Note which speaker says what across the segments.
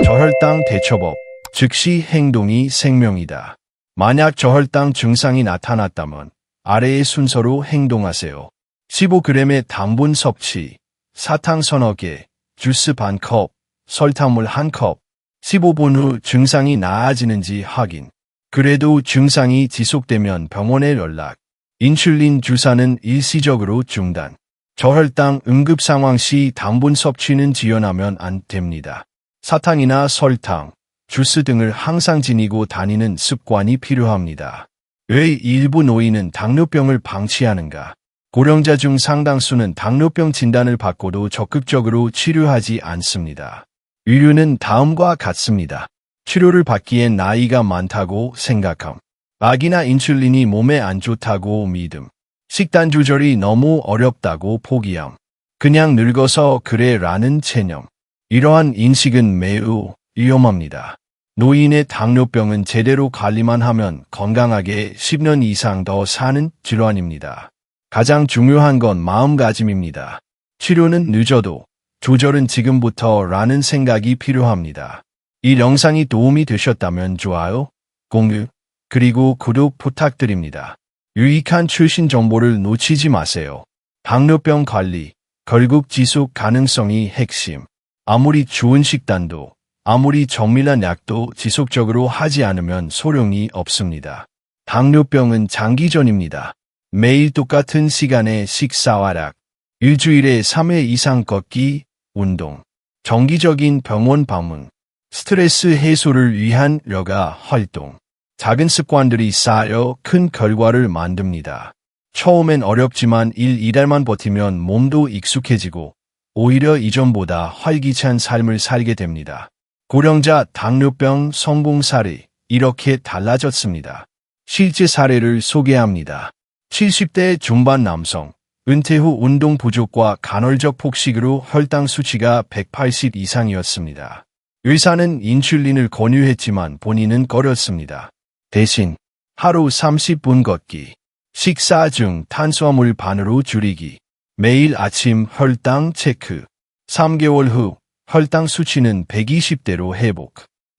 Speaker 1: 저혈당 대처법. 즉시 행동이 생명이다. 만약 저혈당 증상이 나타났다면 아래의 순서로 행동하세요. 15g의 당분 섭취, 사탕 서너 개, 주스 반 컵, 설탕물 한 컵. 15분 후 증상이 나아지는지 확인. 그래도 증상이 지속되면 병원에 연락. 인슐린 주사는 일시적으로 중단. 저혈당 응급 상황 시 당분 섭취는 지연하면 안 됩니다. 사탕이나 설탕, 주스 등을 항상 지니고 다니는 습관이 필요합니다. 왜 일부 노인은 당뇨병을 방치하는가? 고령자 중 상당수는 당뇨병 진단을 받고도 적극적으로 치료하지 않습니다. 이유는 다음과 같습니다. 치료를 받기엔 나이가 많다고 생각함. 약이나 인슐린이 몸에 안 좋다고 믿음. 식단 조절이 너무 어렵다고 포기함. 그냥 늙어서 그래 라는 체념. 이러한 인식은 매우 위험합니다. 노인의 당뇨병은 제대로 관리만 하면 건강하게 10년 이상 더 사는 질환입니다. 가장 중요한 건 마음가짐입니다. 치료는 늦어도 조절은 지금부터라는 생각이 필요합니다. 이 영상이 도움이 되셨다면 좋아요, 공유, 그리고 구독 부탁드립니다. 유익한 최신 정보를 놓치지 마세요. 당뇨병 관리, 결국 지속 가능성이 핵심. 아무리 좋은 식단도, 아무리 정밀한 약도 지속적으로 하지 않으면 소용이 없습니다. 당뇨병은 장기전입니다. 매일 똑같은 시간에 식사와 약, 일주일에 3회 이상 걷기, 운동, 정기적인 병원 방문, 스트레스 해소를 위한 여가 활동, 작은 습관들이 쌓여 큰 결과를 만듭니다. 처음엔 어렵지만 1~2달만 버티면 몸도 익숙해지고 오히려 이전보다 활기찬 삶을 살게 됩니다. 고령자 당뇨병 성공 사례, 이렇게 달라졌습니다. 실제 사례를 소개합니다. 70대 중반 남성, 은퇴 후 운동 부족과 간헐적 폭식으로 혈당 수치가 180 이상이었습니다. 의사는 인슐린을 권유했지만 본인은 꺼렸습니다. 대신 하루 30분 걷기, 식사 중 탄수화물 반으로 줄이기, 매일 아침 혈당 체크, 3개월 후 혈당 수치는 120대로 회복.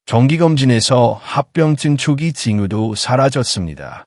Speaker 1: 정기검진에서 합병증 초기 징후도 사라졌습니다.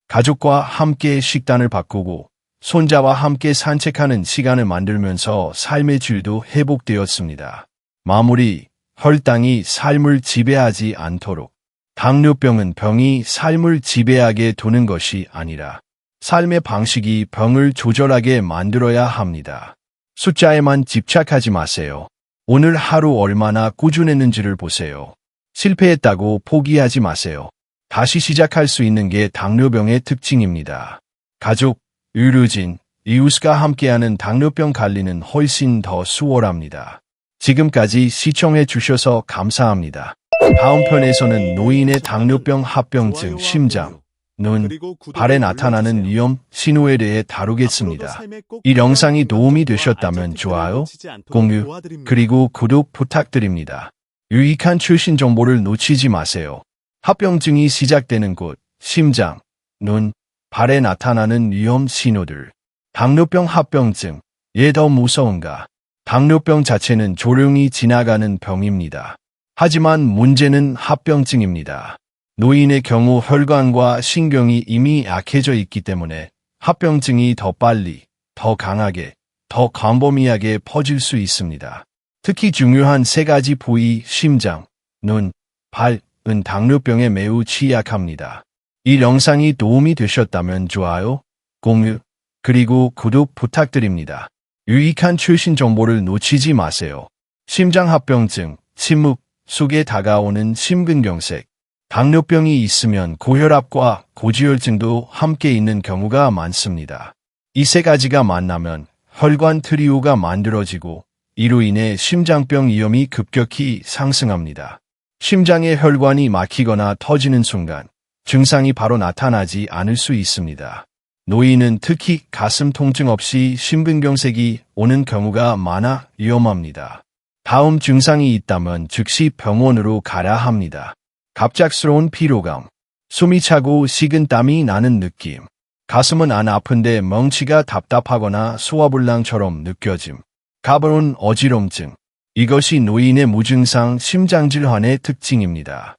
Speaker 1: 가족과 함께 식단을 바꾸고 손자와 함께 산책하는 시간을 만들면서 삶의 질도 회복되었습니다. 마무리, 혈당이 삶을 지배하지 않도록. 당뇨병은 병이 삶을 지배하게 두는 것이 아니라 삶의 방식이 병을 조절하게 만들어야 합니다. 숫자에만 집착하지 마세요. 오늘 하루 얼마나 꾸준했는지를 보세요. 실패했다고 포기하지 마세요. 다시 시작할 수 있는 게 당뇨병의 특징입니다. 가족, 의료진, 이웃과 함께하는 당뇨병 관리는 훨씬 더 수월합니다. 지금까지 시청해 주셔서 감사합니다. 다음 편에서는 노인의 당뇨병 합병증, 심장, 눈, 발에 나타나는 위험 신호에 대해 다루겠습니다. 이 영상이 도움이 되셨다면 좋아요, 공유, 그리고 구독 부탁드립니다. 유익한 최신 정보를 놓치지 마세요. 합병증이 시작되는 곳, 심장, 눈, 발에 나타나는 위험 신호들. 당뇨병 합병증, 왜 더 무서운가? 당뇨병 자체는 조용히 지나가는 병입니다. 하지만 문제는 합병증입니다. 노인의 경우 혈관과 신경이 이미 약해져 있기 때문에 합병증이 더 빨리, 더 강하게, 더 광범위하게 퍼질 수 있습니다. 특히 중요한 세 가지 부위, 심장, 눈, 발은 당뇨병에 매우 취약합니다. 이 영상이 도움이 되셨다면 좋아요, 공유, 그리고 구독 부탁드립니다. 유익한 최신 정보를 놓치지 마세요. 심장합병증, 침묵 속에 다가오는 심근경색. 당뇨병이 있으면 고혈압과 고지혈증도 함께 있는 경우가 많습니다. 이 세 가지가 만나면 혈관 트리오가 만들어지고 이로 인해 심장병 위험이 급격히 상승합니다. 심장의 혈관이 막히거나 터지는 순간 증상이 바로 나타나지 않을 수 있습니다. 노인은 특히 가슴 통증 없이 심근경색이 오는 경우가 많아 위험합니다. 다음 증상이 있다면 즉시 병원으로 가야 합니다. 갑작스러운 피로감, 숨이 차고 식은땀이 나는 느낌, 가슴은 안 아픈데 멍치가 답답하거나 소화불량처럼 느껴짐, 가벼운 어지럼증, 이것이 노인의 무증상 심장질환의 특징입니다.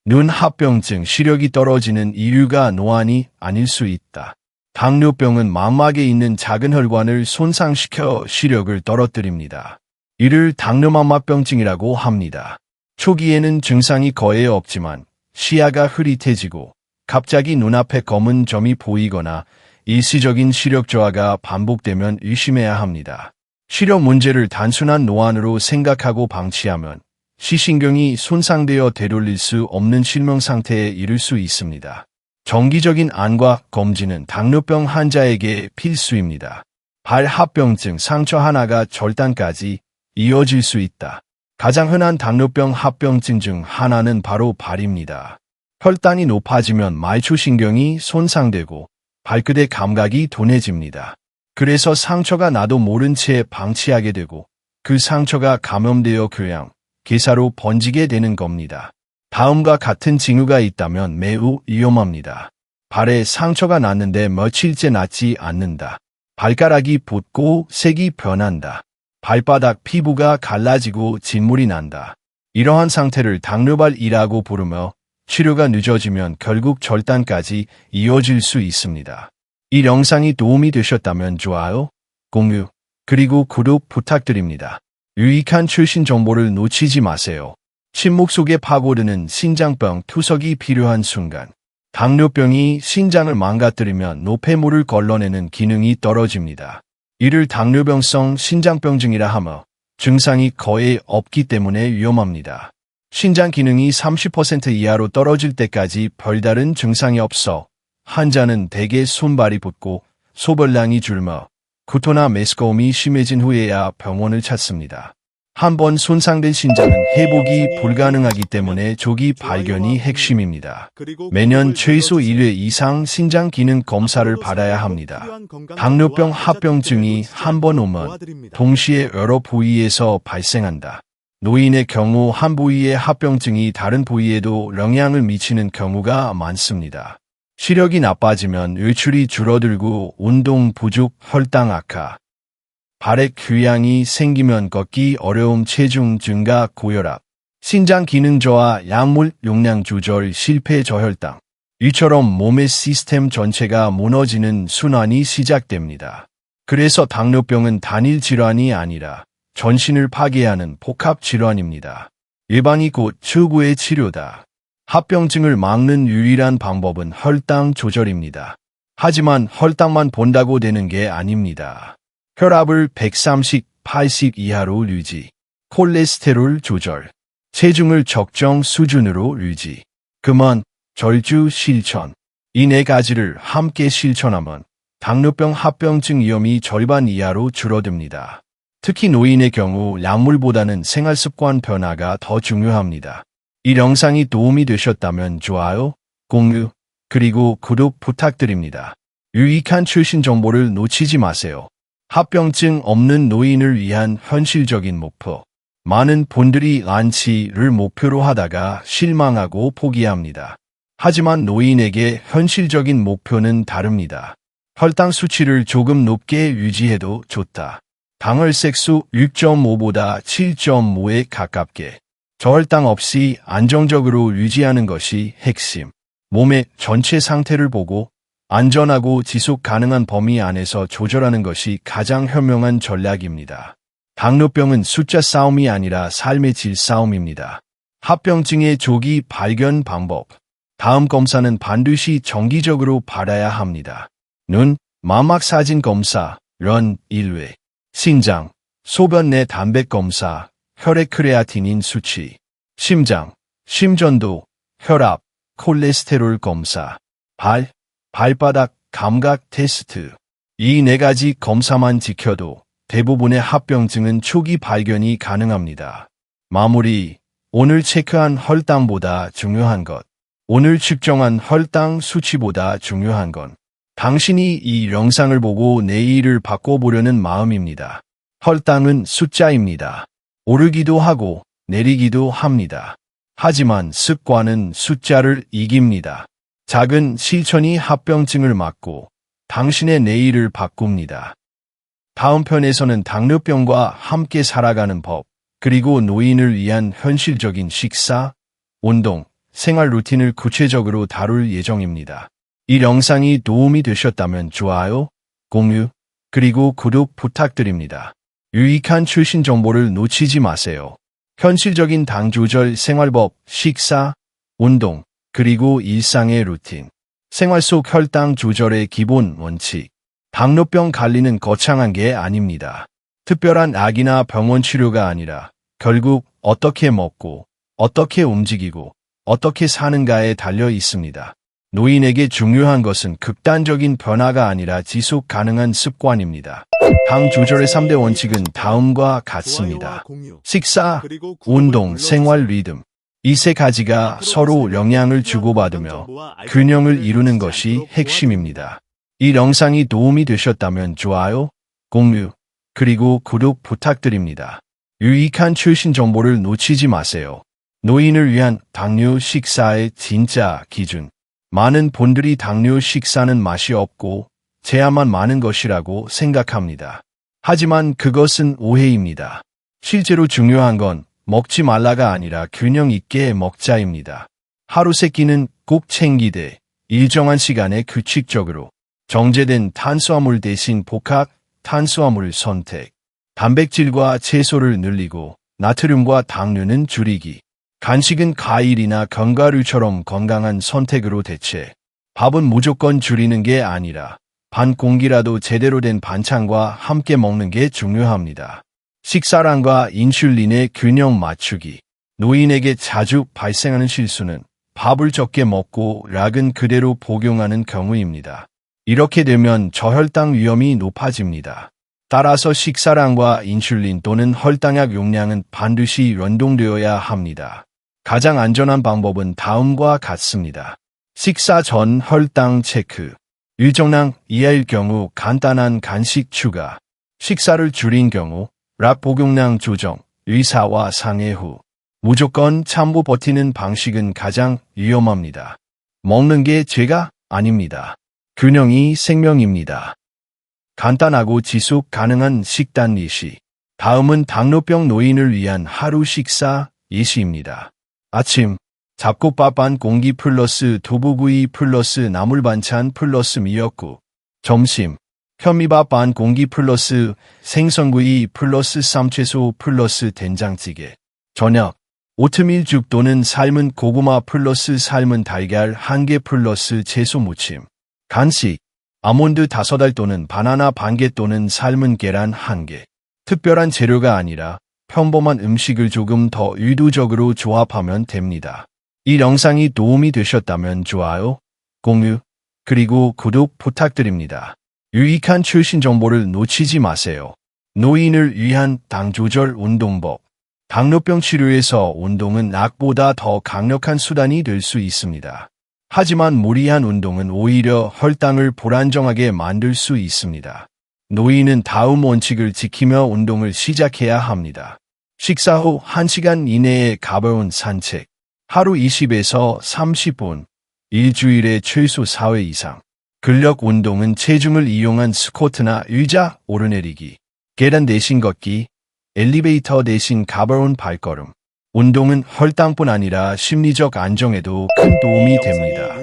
Speaker 1: 눈 합병증 시력이 떨어지는 이유가 노안이 아닐 수 있다. 당뇨병은 망막에 있는 작은 혈관을 손상시켜 시력을 떨어뜨립니다. 이를 당뇨망막병증이라고 합니다. 초기에는 증상이 거의 없지만 시야가 흐릿해지고 갑자기 눈앞에 검은 점이 보이거나 일시적인 시력 저하가 반복되면 의심해야 합니다. 시력 문제를 단순한 노안으로 생각하고 방치하면 시신경이 손상되어 되돌릴 수 없는 실명 상태에 이를 수 있습니다. 정기적인 안과 검진은 당뇨병 환자에게 필수입니다. 발 합병증 상처 하나가 절단까지 이어질 수 있다. 가장 흔한 당뇨병 합병증 중 하나는 바로 발입니다. 혈당이 높아지면 말초신경이 손상되고 발끝의 감각이 둔해집니다. 그래서 상처가 나도 모른 채 방치하게 되고 그 상처가 감염되어 교양, 괴사로 번지게 되는 겁니다. 다음과 같은 징후가 있다면 매우 위험합니다. 발에 상처가 났는데 며칠째 낫지 않는다. 발가락이 붓고 색이 변한다. 발바닥 피부가 갈라지고 진물이 난다. 이러한 상태를 당뇨발이라고 부르며 치료가 늦어지면 결국 절단까지 이어질 수 있습니다. 이 영상이 도움이 되셨다면 좋아요, 공유, 그리고 구독 부탁드립니다. 유익한 최신 정보를 놓치지 마세요. 침묵 속에 파고드는 신장병 투석이 필요한 순간. 당뇨병이 신장을 망가뜨리면 노폐물을 걸러내는 기능이 떨어집니다. 이를 당뇨병성 신장병증이라 하며 증상이 거의 없기 때문에 위험합니다. 신장 기능이 30% 이하로 떨어질 때까지 별다른 증상이 없어 환자는 대개 손발이 붓고 소변량이 줄며 구토나 메스꺼움이 심해진 후에야 병원을 찾습니다. 한번 손상된 신장은 회복이 불가능하기 때문에 조기 발견이 핵심입니다. 매년 최소 1회 이상 신장 기능 검사를 받아야 합니다. 당뇨병 합병증이 한 번 오면 동시에 여러 부위에서 발생한다. 노인의 경우 한 부위의 합병증이 다른 부위에도 영향을 미치는 경우가 많습니다. 시력이 나빠지면 외출이 줄어들고 운동 부족, 혈당 악화, 발에 궤양이 생기면 걷기 어려움, 체중 증가, 고혈압, 신장 기능 저하, 약물 용량 조절, 실패, 저혈당. 이처럼 몸의 시스템 전체가 무너지는 순환이 시작됩니다. 그래서 당뇨병은 단일 질환이 아니라 전신을 파괴하는 복합 질환입니다. 예방이 곧 최고의 치료다. 합병증을 막는 유일한 방법은 혈당 조절입니다. 하지만 혈당만 본다고 되는 게 아닙니다. 혈압을 130, 80 이하로 유지, 콜레스테롤 조절, 체중을 적정 수준으로 유지, 금연, 절주 실천. 이 네 가지를 함께 실천하면 당뇨병 합병증 위험이 절반 이하로 줄어듭니다. 특히 노인의 경우 약물보다는 생활습관 변화가 더 중요합니다. 이 영상이 도움이 되셨다면 좋아요, 공유, 그리고 구독 부탁드립니다. 유익한 최신 정보를 놓치지 마세요. 합병증 없는 노인을 위한 현실적인 목표. 많은 분들이 완치를 목표로 하다가 실망하고 포기합니다. 하지만 노인에게 현실적인 목표는 다릅니다. 혈당 수치를 조금 높게 유지해도 좋다. 당혈색소 6.5보다 7.5에 가깝게. 저혈당 없이 안정적으로 유지하는 것이 핵심. 몸의 전체 상태를 보고 안전하고 지속 가능한 범위 안에서 조절하는 것이 가장 현명한 전략입니다. 당뇨병은 숫자 싸움이 아니라 삶의 질 싸움입니다. 합병증의 조기 발견 방법. 다음 검사는 반드시 정기적으로 받아야 합니다. 눈, 망막 사진 검사, 런 1회. 신장, 소변 내 단백 검사, 혈액 크레아티닌 수치, 심장, 심전도, 혈압, 콜레스테롤 검사, 발바닥 감각 테스트. 이 네 가지 검사만 지켜도 대부분의 합병증은 초기 발견이 가능합니다. 마무리. 오늘 체크한 혈당보다 중요한 것. 오늘 측정한 혈당 수치보다 중요한 건 당신이 이 영상을 보고 내일을 바꿔보려는 마음입니다. 혈당은 숫자입니다. 오르기도 하고 내리기도 합니다. 하지만 습관은 숫자를 이깁니다. 작은 실천이 합병증을 막고 당신의 내일을 바꿉니다. 다음 편에서는 당뇨병과 함께 살아가는 법, 그리고 노인을 위한 현실적인 식사, 운동, 생활 루틴을 구체적으로 다룰 예정입니다. 이 영상이 도움이 되셨다면 좋아요, 공유, 그리고 구독 부탁드립니다. 유익한 최신 정보를 놓치지 마세요. 현실적인 당 조절 생활법, 식사, 운동, 그리고 일상의 루틴. 생활 속 혈당 조절의 기본 원칙. 당뇨병 관리는 거창한 게 아닙니다. 특별한 약이나 병원 치료가 아니라 결국 어떻게 먹고, 어떻게 움직이고, 어떻게 사는가에 달려 있습니다. 노인에게 중요한 것은 극단적인 변화가 아니라 지속 가능한 습관입니다. 당 조절의 3대 원칙은 다음과 같습니다. 식사, 운동, 생활 리듬. 이 세 가지가 서로 영향을 주고받으며 균형을 이루는 것이 핵심입니다. 이 영상이 도움이 되셨다면 좋아요, 공유, 그리고 구독 부탁드립니다. 유익한 최신 정보를 놓치지 마세요. 노인을 위한 당뇨 식사의 진짜 기준. 많은 분들이 당뇨 식사는 맛이 없고 제한만 많은 것이라고 생각합니다. 하지만 그것은 오해입니다. 실제로 중요한 건 먹지 말라가 아니라 균형 있게 먹자입니다. 하루 세 끼는 꼭 챙기되 일정한 시간에 규칙적으로 정제된 탄수화물 대신 복합 탄수화물 선택, 단백질과 채소를 늘리고 나트륨과 당류는 줄이기. 간식은 과일이나 견과류처럼 건강한 선택으로 대체. 밥은 무조건 줄이는 게 아니라 반 공기라도 제대로 된 반찬과 함께 먹는 게 중요합니다. 식사량과 인슐린의 균형 맞추기. 노인에게 자주 발생하는 실수는 밥을 적게 먹고 약은 그대로 복용하는 경우입니다. 이렇게 되면 저혈당 위험이 높아집니다. 따라서 식사량과 인슐린 또는 혈당약 용량은 반드시 연동되어야 합니다. 가장 안전한 방법은 다음과 같습니다. 식사 전 혈당 체크. 일정량 이하일 경우 간단한 간식 추가. 식사를 줄인 경우 약 복용량 조정, 의사와 상의 후. 무조건 참고 버티는 방식은 가장 위험합니다. 먹는 게 죄가 아닙니다. 균형이 생명입니다. 간단하고 지속 가능한 식단 예시. 다음은 당뇨병 노인을 위한 하루 식사 예시입니다. 아침, 잡곡밥 반 공기 플러스 두부구이 플러스 나물 반찬 플러스 미역국. 점심, 현미밥 반 공기 플러스 생선구이 플러스 쌈채소 플러스 된장찌개. 저녁, 오트밀죽 또는 삶은 고구마 플러스 삶은 달걀 1개 플러스 채소 무침. 간식, 아몬드 5알 또는 바나나 반개 또는 삶은 계란 1개. 특별한 재료가 아니라 평범한 음식을 조금 더 의도적으로 조합하면 됩니다. 이 영상이 도움이 되셨다면 좋아요, 공유, 그리고 구독 부탁드립니다. 유익한 최신 정보를 놓치지 마세요. 노인을 위한 당 조절 운동법. 당뇨병 치료에서 운동은 약보다 더 강력한 수단이 될 수 있습니다. 하지만 무리한 운동은 오히려 혈당을 불안정하게 만들 수 있습니다. 노인은 다음 원칙을 지키며 운동을 시작해야 합니다. 식사 후 1시간 이내에 가벼운 산책, 하루 20에서 30분, 일주일에 최소 4회 이상. 근력 운동은 체중을 이용한 스쿼트나 의자 오르내리기, 계단 대신 걷기, 엘리베이터 대신 가벼운 발걸음. 운동은 혈당뿐 아니라 심리적 안정에도 큰 도움이 됩니다.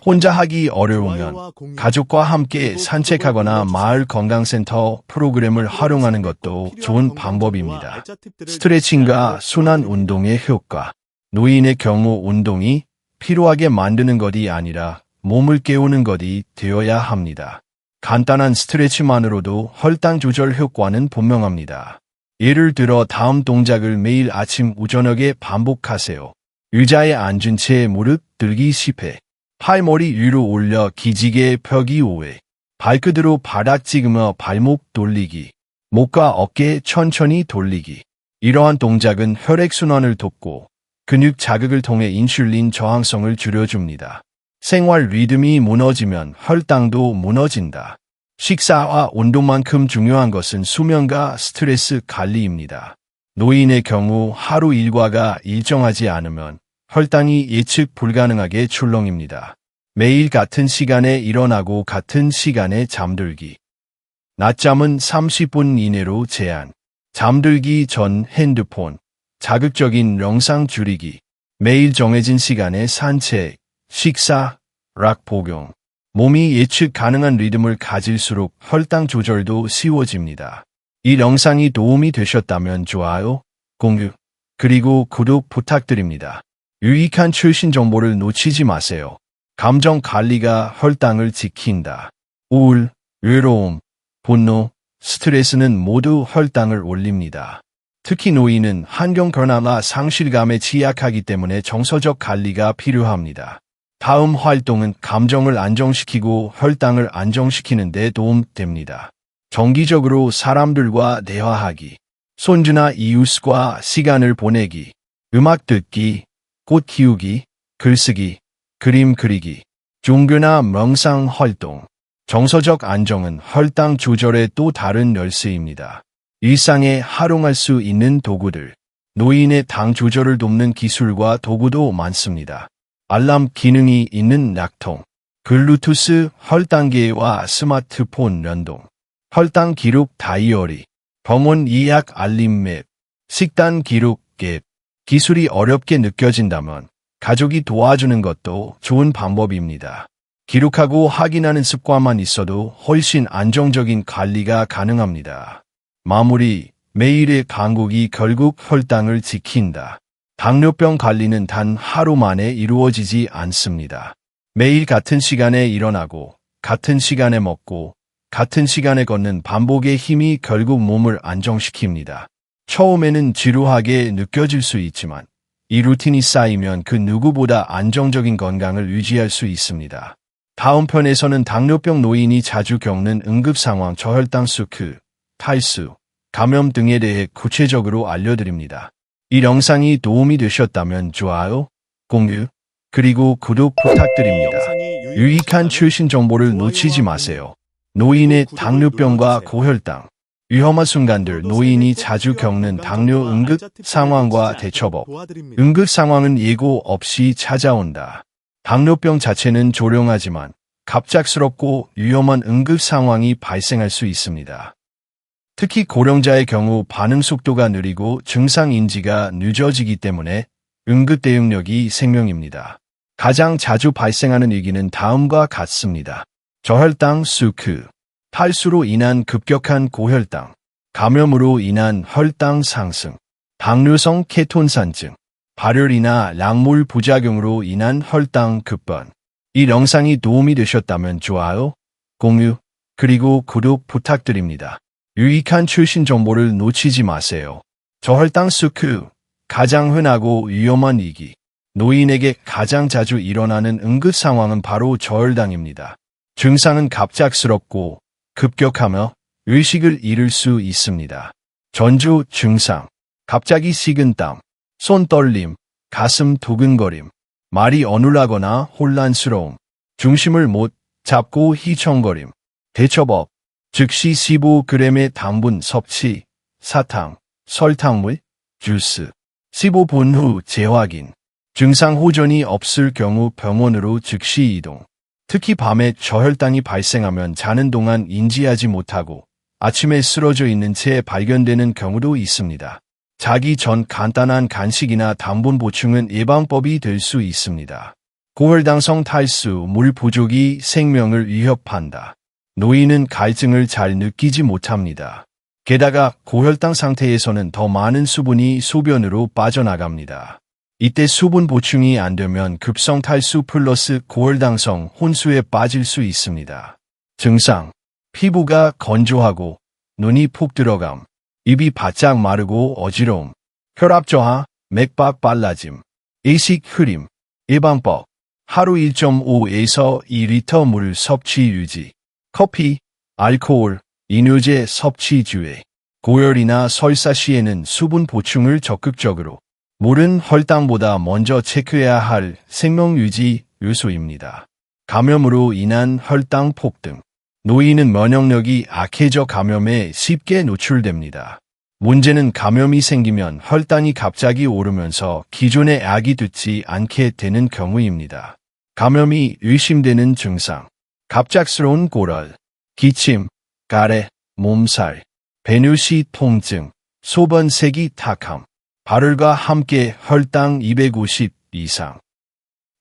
Speaker 1: 혼자 하기 어려우면 가족과 함께 산책하거나 마을 건강센터 프로그램을 활용하는 것도 좋은 방법입니다. 스트레칭과 순환 운동의 효과. 노인의 경우 운동이 피로하게 만드는 것이 아니라 몸을 깨우는 것이 되어야 합니다. 간단한 스트레치만으로도 혈당 조절 효과는 분명합니다. 예를 들어 다음 동작을 매일 아침 저녁에 반복하세요. 의자에 앉은 채 무릎 들기 10회. 팔머리 위로 올려 기지개 펴기 5회. 발끝으로 바닥 찍으며 발목 돌리기. 목과 어깨 천천히 돌리기. 이러한 동작은 혈액순환을 돕고 근육 자극을 통해 인슐린 저항성을 줄여줍니다. 생활 리듬이 무너지면 혈당도 무너진다. 식사와 운동만큼 중요한 것은 수면과 스트레스 관리입니다. 노인의 경우 하루 일과가 일정하지 않으면 혈당이 예측 불가능하게 출렁입니다. 매일 같은 시간에 일어나고 같은 시간에 잠들기. 낮잠은 30분 이내로 제한. 잠들기 전 핸드폰, 자극적인 영상 줄이기, 매일 정해진 시간에 산책, 식사, 락 복용. 몸이 예측 가능한 리듬을 가질수록 혈당 조절도 쉬워집니다. 이 영상이 도움이 되셨다면 좋아요, 공유, 그리고 구독 부탁드립니다. 유익한 최신 정보를 놓치지 마세요. 감정 관리가 혈당을 지킨다. 우울, 외로움, 분노, 스트레스는 모두 혈당을 올립니다. 특히 노인은 환경 변화나 상실감에 취약하기 때문에 정서적 관리가 필요합니다. 다음 활동은 감정을 안정시키고 혈당을 안정시키는 데 도움됩니다. 정기적으로 사람들과 대화하기, 손주나 이웃과 시간을 보내기, 음악 듣기, 꽃 키우기, 글쓰기, 그림 그리기, 종교나 명상 활동. 정서적 안정은 혈당 조절의 또 다른 열쇠입니다. 일상에 활용할 수 있는 도구들, 노인의 당 조절을 돕는 기술과 도구도 많습니다. 알람 기능이 있는 약통, 블루투스 혈당계와 스마트폰 연동, 혈당 기록 다이어리, 병원 예약 알림 맵, 식단 기록 앱. 기술이 어렵게 느껴진다면 가족이 도와주는 것도 좋은 방법입니다. 기록하고 확인하는 습관만 있어도 훨씬 안정적인 관리가 가능합니다. 마무리, 매일의 간격이 결국 혈당을 지킨다. 당뇨병 관리는 단 하루 만에 이루어지지 않습니다. 매일 같은 시간에 일어나고, 같은 시간에 먹고, 같은 시간에 걷는 반복의 힘이 결국 몸을 안정시킵니다. 처음에는 지루하게 느껴질 수 있지만, 이 루틴이 쌓이면 그 누구보다 안정적인 건강을 유지할 수 있습니다. 다음 편에서는 당뇨병 노인이 자주 겪는 응급 상황, 저혈당 스크, 탈수, 감염 등에 대해 구체적으로 알려드립니다. 이 영상이 도움이 되셨다면 좋아요, 공유, 그리고 구독 부탁드립니다. 유익한 최신 정보를 놓치지 마세요. 노인의 당뇨병과 고혈당, 위험한 순간들, 노인이 자주 겪는 당뇨 응급 상황과 대처법. 응급 상황은 예고 없이 찾아온다. 당뇨병 자체는 조용하지만 갑작스럽고 위험한 응급 상황이 발생할 수 있습니다. 특히 고령자의 경우 반응 속도가 느리고 증상 인지가 늦어지기 때문에 응급 대응력이 생명입니다. 가장 자주 발생하는 위기는 다음과 같습니다. 저혈당 스크, 탈수로 인한 급격한 고혈당, 감염으로 인한 혈당 상승, 당뇨성 케톤산증, 발열이나 약물 부작용으로 인한 혈당 급변. 이 영상이 도움이 되셨다면 좋아요, 공유, 그리고 구독 부탁드립니다. 유익한 최신 정보를 놓치지 마세요. 저혈당 스크, 가장 흔하고 위험한 위기. 노인에게 가장 자주 일어나는 응급 상황은 바로 저혈당입니다. 증상은 갑작스럽고 급격하며 의식을 잃을 수 있습니다. 전조 증상, 갑자기 식은땀, 손 떨림, 가슴 두근거림, 말이 어눌하거나 혼란스러움, 중심을 못 잡고 휘청거림, 대처법, 즉시 15g의 당분 섭취, 사탕, 설탕물, 주스, 15분 후 재확인, 증상 호전이 없을 경우 병원으로 즉시 이동. 특히 밤에 저혈당이 발생하면 자는 동안 인지하지 못하고 아침에 쓰러져 있는 채 발견되는 경우도 있습니다. 자기 전 간단한 간식이나 당분 보충은 예방법이 될 수 있습니다. 고혈당성 탈수, 물 부족이 생명을 위협한다. 노인은 갈증을 잘 느끼지 못합니다. 게다가 고혈당 상태에서는 더 많은 수분이 소변으로 빠져나갑니다. 이때 수분 보충이 안 되면 급성 탈수 플러스 고혈당성 혼수에 빠질 수 있습니다. 증상, 피부가 건조하고 눈이 푹 들어감, 입이 바짝 마르고 어지러움, 혈압 저하, 맥박 빨라짐, 의식 흐림. 예방법, 하루 1.5에서 2리터 물 섭취 유지, 커피, 알코올, 이뇨제 섭취 주의. 고열이나 설사 시에는 수분 보충을 적극적으로. 물은 혈당보다 먼저 체크해야 할 생명유지 요소입니다. 감염으로 인한 혈당 폭등. 노인은 면역력이 약해져 감염에 쉽게 노출됩니다. 문제는 감염이 생기면 혈당이 갑자기 오르면서 기존의 약이 듣지 않게 되는 경우입니다. 감염이 의심되는 증상. 갑작스러운 고열, 기침, 가래, 몸살, 배뇨시 통증, 소변색이 탁함. 발열과 함께 혈당 250 이상.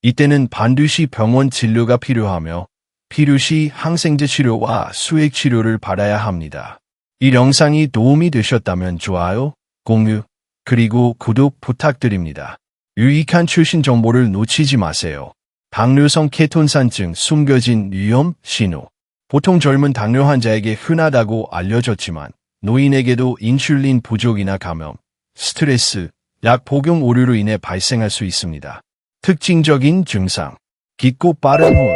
Speaker 1: 이때는 반드시 병원 진료가 필요하며 필요시 항생제 치료와 수액 치료를 받아야 합니다. 이 영상이 도움이 되셨다면 좋아요, 공유, 그리고 구독 부탁드립니다. 유익한 최신 정보를 놓치지 마세요. 당뇨성 케톤산증 숨겨진 위험 신호. 보통 젊은 당뇨 환자에게 흔하다고 알려졌지만 노인에게도 인슐린 부족이나 감염, 스트레스, 약 복용 오류로 인해 발생할 수 있습니다. 특징적인 증상. 깊고 빠른 호흡,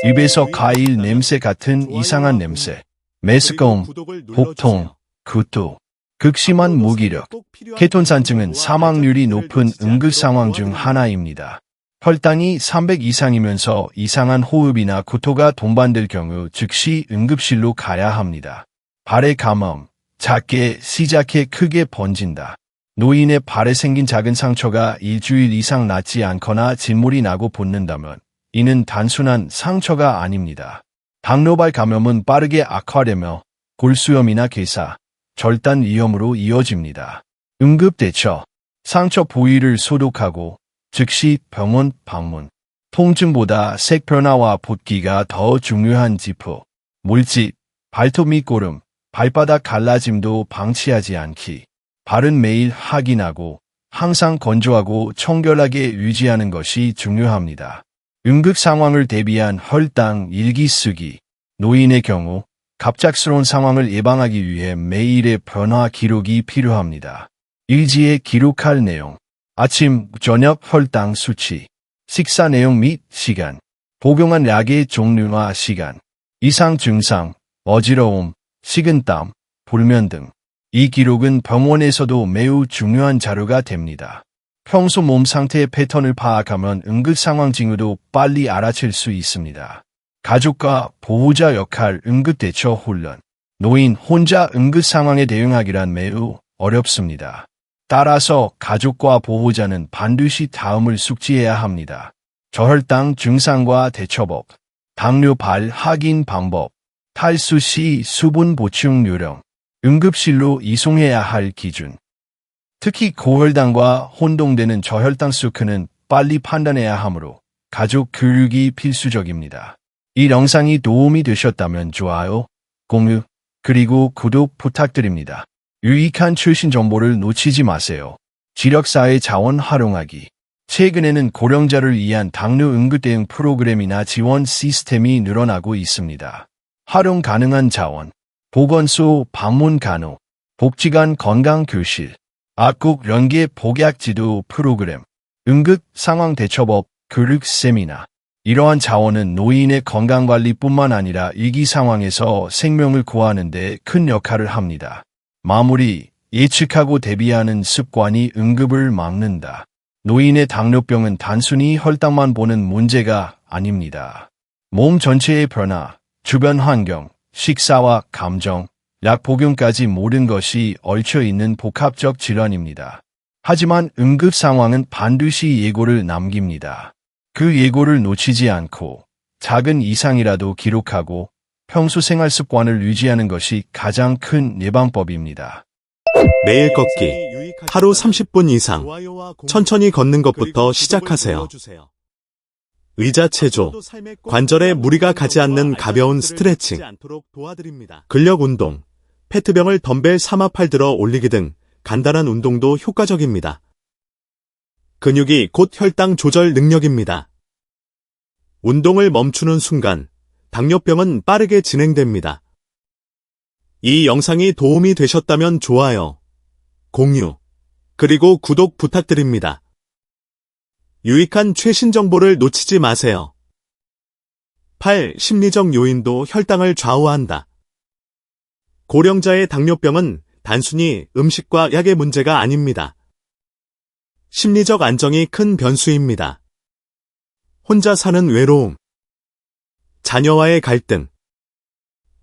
Speaker 1: 입에서 과일 냄새 같은 이상한 냄새, 메스꺼움, 복통, 구토, 극심한 무기력. 케톤산증은 사망률이 높은 응급 상황 중 하나입니다. 혈당이 300 이상이면서 이상한 호흡이나 구토가 동반될 경우 즉시 응급실로 가야 합니다. 발의 감염, 작게 시작해 크게 번진다. 노인의 발에 생긴 작은 상처가 일주일 이상 낫지 않거나 진물이 나고 붓는다면 이는 단순한 상처가 아닙니다. 당뇨발 감염은 빠르게 악화되며 골수염이나 괴사, 절단 위험으로 이어집니다. 응급대처. 상처 부위를 소독하고 즉시 병원 방문. 통증보다 색 변화와 붓기가 더 중요한 지표. 물집, 발톱 밑고름, 발바닥 갈라짐도 방치하지 않기. 발은 매일 확인하고 항상 건조하고 청결하게 유지하는 것이 중요합니다. 응급 상황을 대비한 혈당 일기 쓰기. 노인의 경우 갑작스러운 상황을 예방하기 위해 매일의 변화 기록이 필요합니다. 일지에 기록할 내용. 아침, 저녁 혈당 수치. 식사 내용 및 시간. 복용한 약의 종류와 시간. 이상 증상, 어지러움, 식은땀, 불면 등. 이 기록은 병원에서도 매우 중요한 자료가 됩니다. 평소 몸 상태의 패턴을 파악하면 응급 상황 징후도 빨리 알아챌 수 있습니다. 가족과 보호자 역할 응급대처 훈련. 노인 혼자 응급 상황에 대응하기란 매우 어렵습니다. 따라서 가족과 보호자는 반드시 다음을 숙지해야 합니다. 저혈당 증상과 대처법, 당뇨발 확인 방법, 탈수 시 수분 보충 요령, 응급실로 이송해야 할 기준. 특히 고혈당과 혼동되는 저혈당 스크는 빨리 판단해야 하므로 가족 교육이 필수적입니다. 이 영상이 도움이 되셨다면 좋아요, 공유, 그리고 구독 부탁드립니다. 유익한 최신 정보를 놓치지 마세요. 지력사회 자원 활용하기. 최근에는 고령자를 위한 당뇨 응급 대응 프로그램이나 지원 시스템이 늘어나고 있습니다. 활용 가능한 자원, 보건소 방문 간호, 복지관 건강교실, 악국 연계 복약 지도 프로그램, 응급 상황 대처법 교육 세미나. 이러한 자원은 노인의 건강관리뿐만 아니라 위기 상황에서 생명을 구하는 데 큰 역할을 합니다. 마무리, 예측하고 대비하는 습관이 응급을 막는다. 노인의 당뇨병은 단순히 혈당만 보는 문제가 아닙니다. 몸 전체의 변화, 주변 환경, 식사와 감정, 약 복용까지 모든 것이 얽혀있는 복합적 질환입니다. 하지만 응급 상황은 반드시 예고를 남깁니다. 그 예고를 놓치지 않고 작은 이상이라도 기록하고 평소 생활 습관을 유지하는 것이 가장 큰 예방법입니다.
Speaker 2: 매일 걷기, 하루 30분 이상, 천천히 걷는 것부터 시작하세요. 의자 체조, 관절에 무리가 가지 않는 가벼운 스트레칭, 근력 운동, 페트병을 덤벨 3합8 들어 올리기 등 간단한 운동도 효과적입니다. 근육이 곧 혈당 조절 능력입니다. 운동을 멈추는 순간 당뇨병은 빠르게 진행됩니다. 이 영상이 도움이 되셨다면 좋아요, 공유, 그리고 구독 부탁드립니다. 유익한 최신 정보를 놓치지 마세요. 8. 심리적 요인도 혈당을 좌우한다. 고령자의 당뇨병은 단순히 음식과 약의 문제가 아닙니다. 심리적 안정이 큰 변수입니다. 혼자 사는 외로움, 자녀와의 갈등,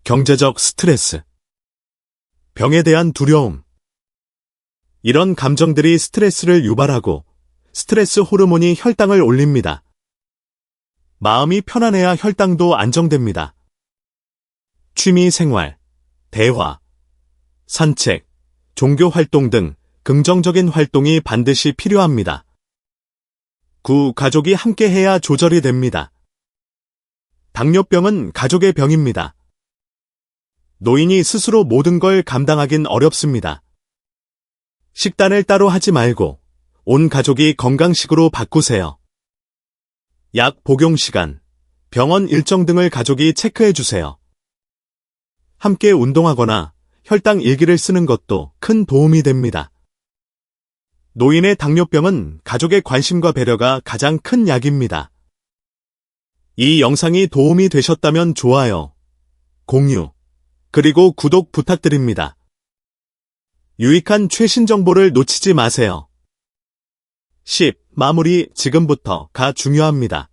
Speaker 2: 경제적 스트레스, 병에 대한 두려움. 이런 감정들이 스트레스를 유발하고 스트레스 호르몬이 혈당을 올립니다. 마음이 편안해야 혈당도 안정됩니다. 취미 생활, 대화, 산책, 종교 활동 등 긍정적인 활동이 반드시 필요합니다. 9. 가족이 함께해야 조절이 됩니다. 당뇨병은 가족의 병입니다. 노인이 스스로 모든 걸 감당하긴 어렵습니다. 식단을 따로 하지 말고 온 가족이 건강식으로 바꾸세요. 약 복용 시간, 병원 일정 등을 가족이 체크해 주세요. 함께 운동하거나 혈당 일기를 쓰는 것도 큰 도움이 됩니다. 노인의 당뇨병은 가족의 관심과 배려가 가장 큰 약입니다. 이 영상이 도움이 되셨다면 좋아요, 공유, 그리고 구독 부탁드립니다. 유익한 최신 정보를 놓치지 마세요. 10. 마무리 지금부터가 중요합니다.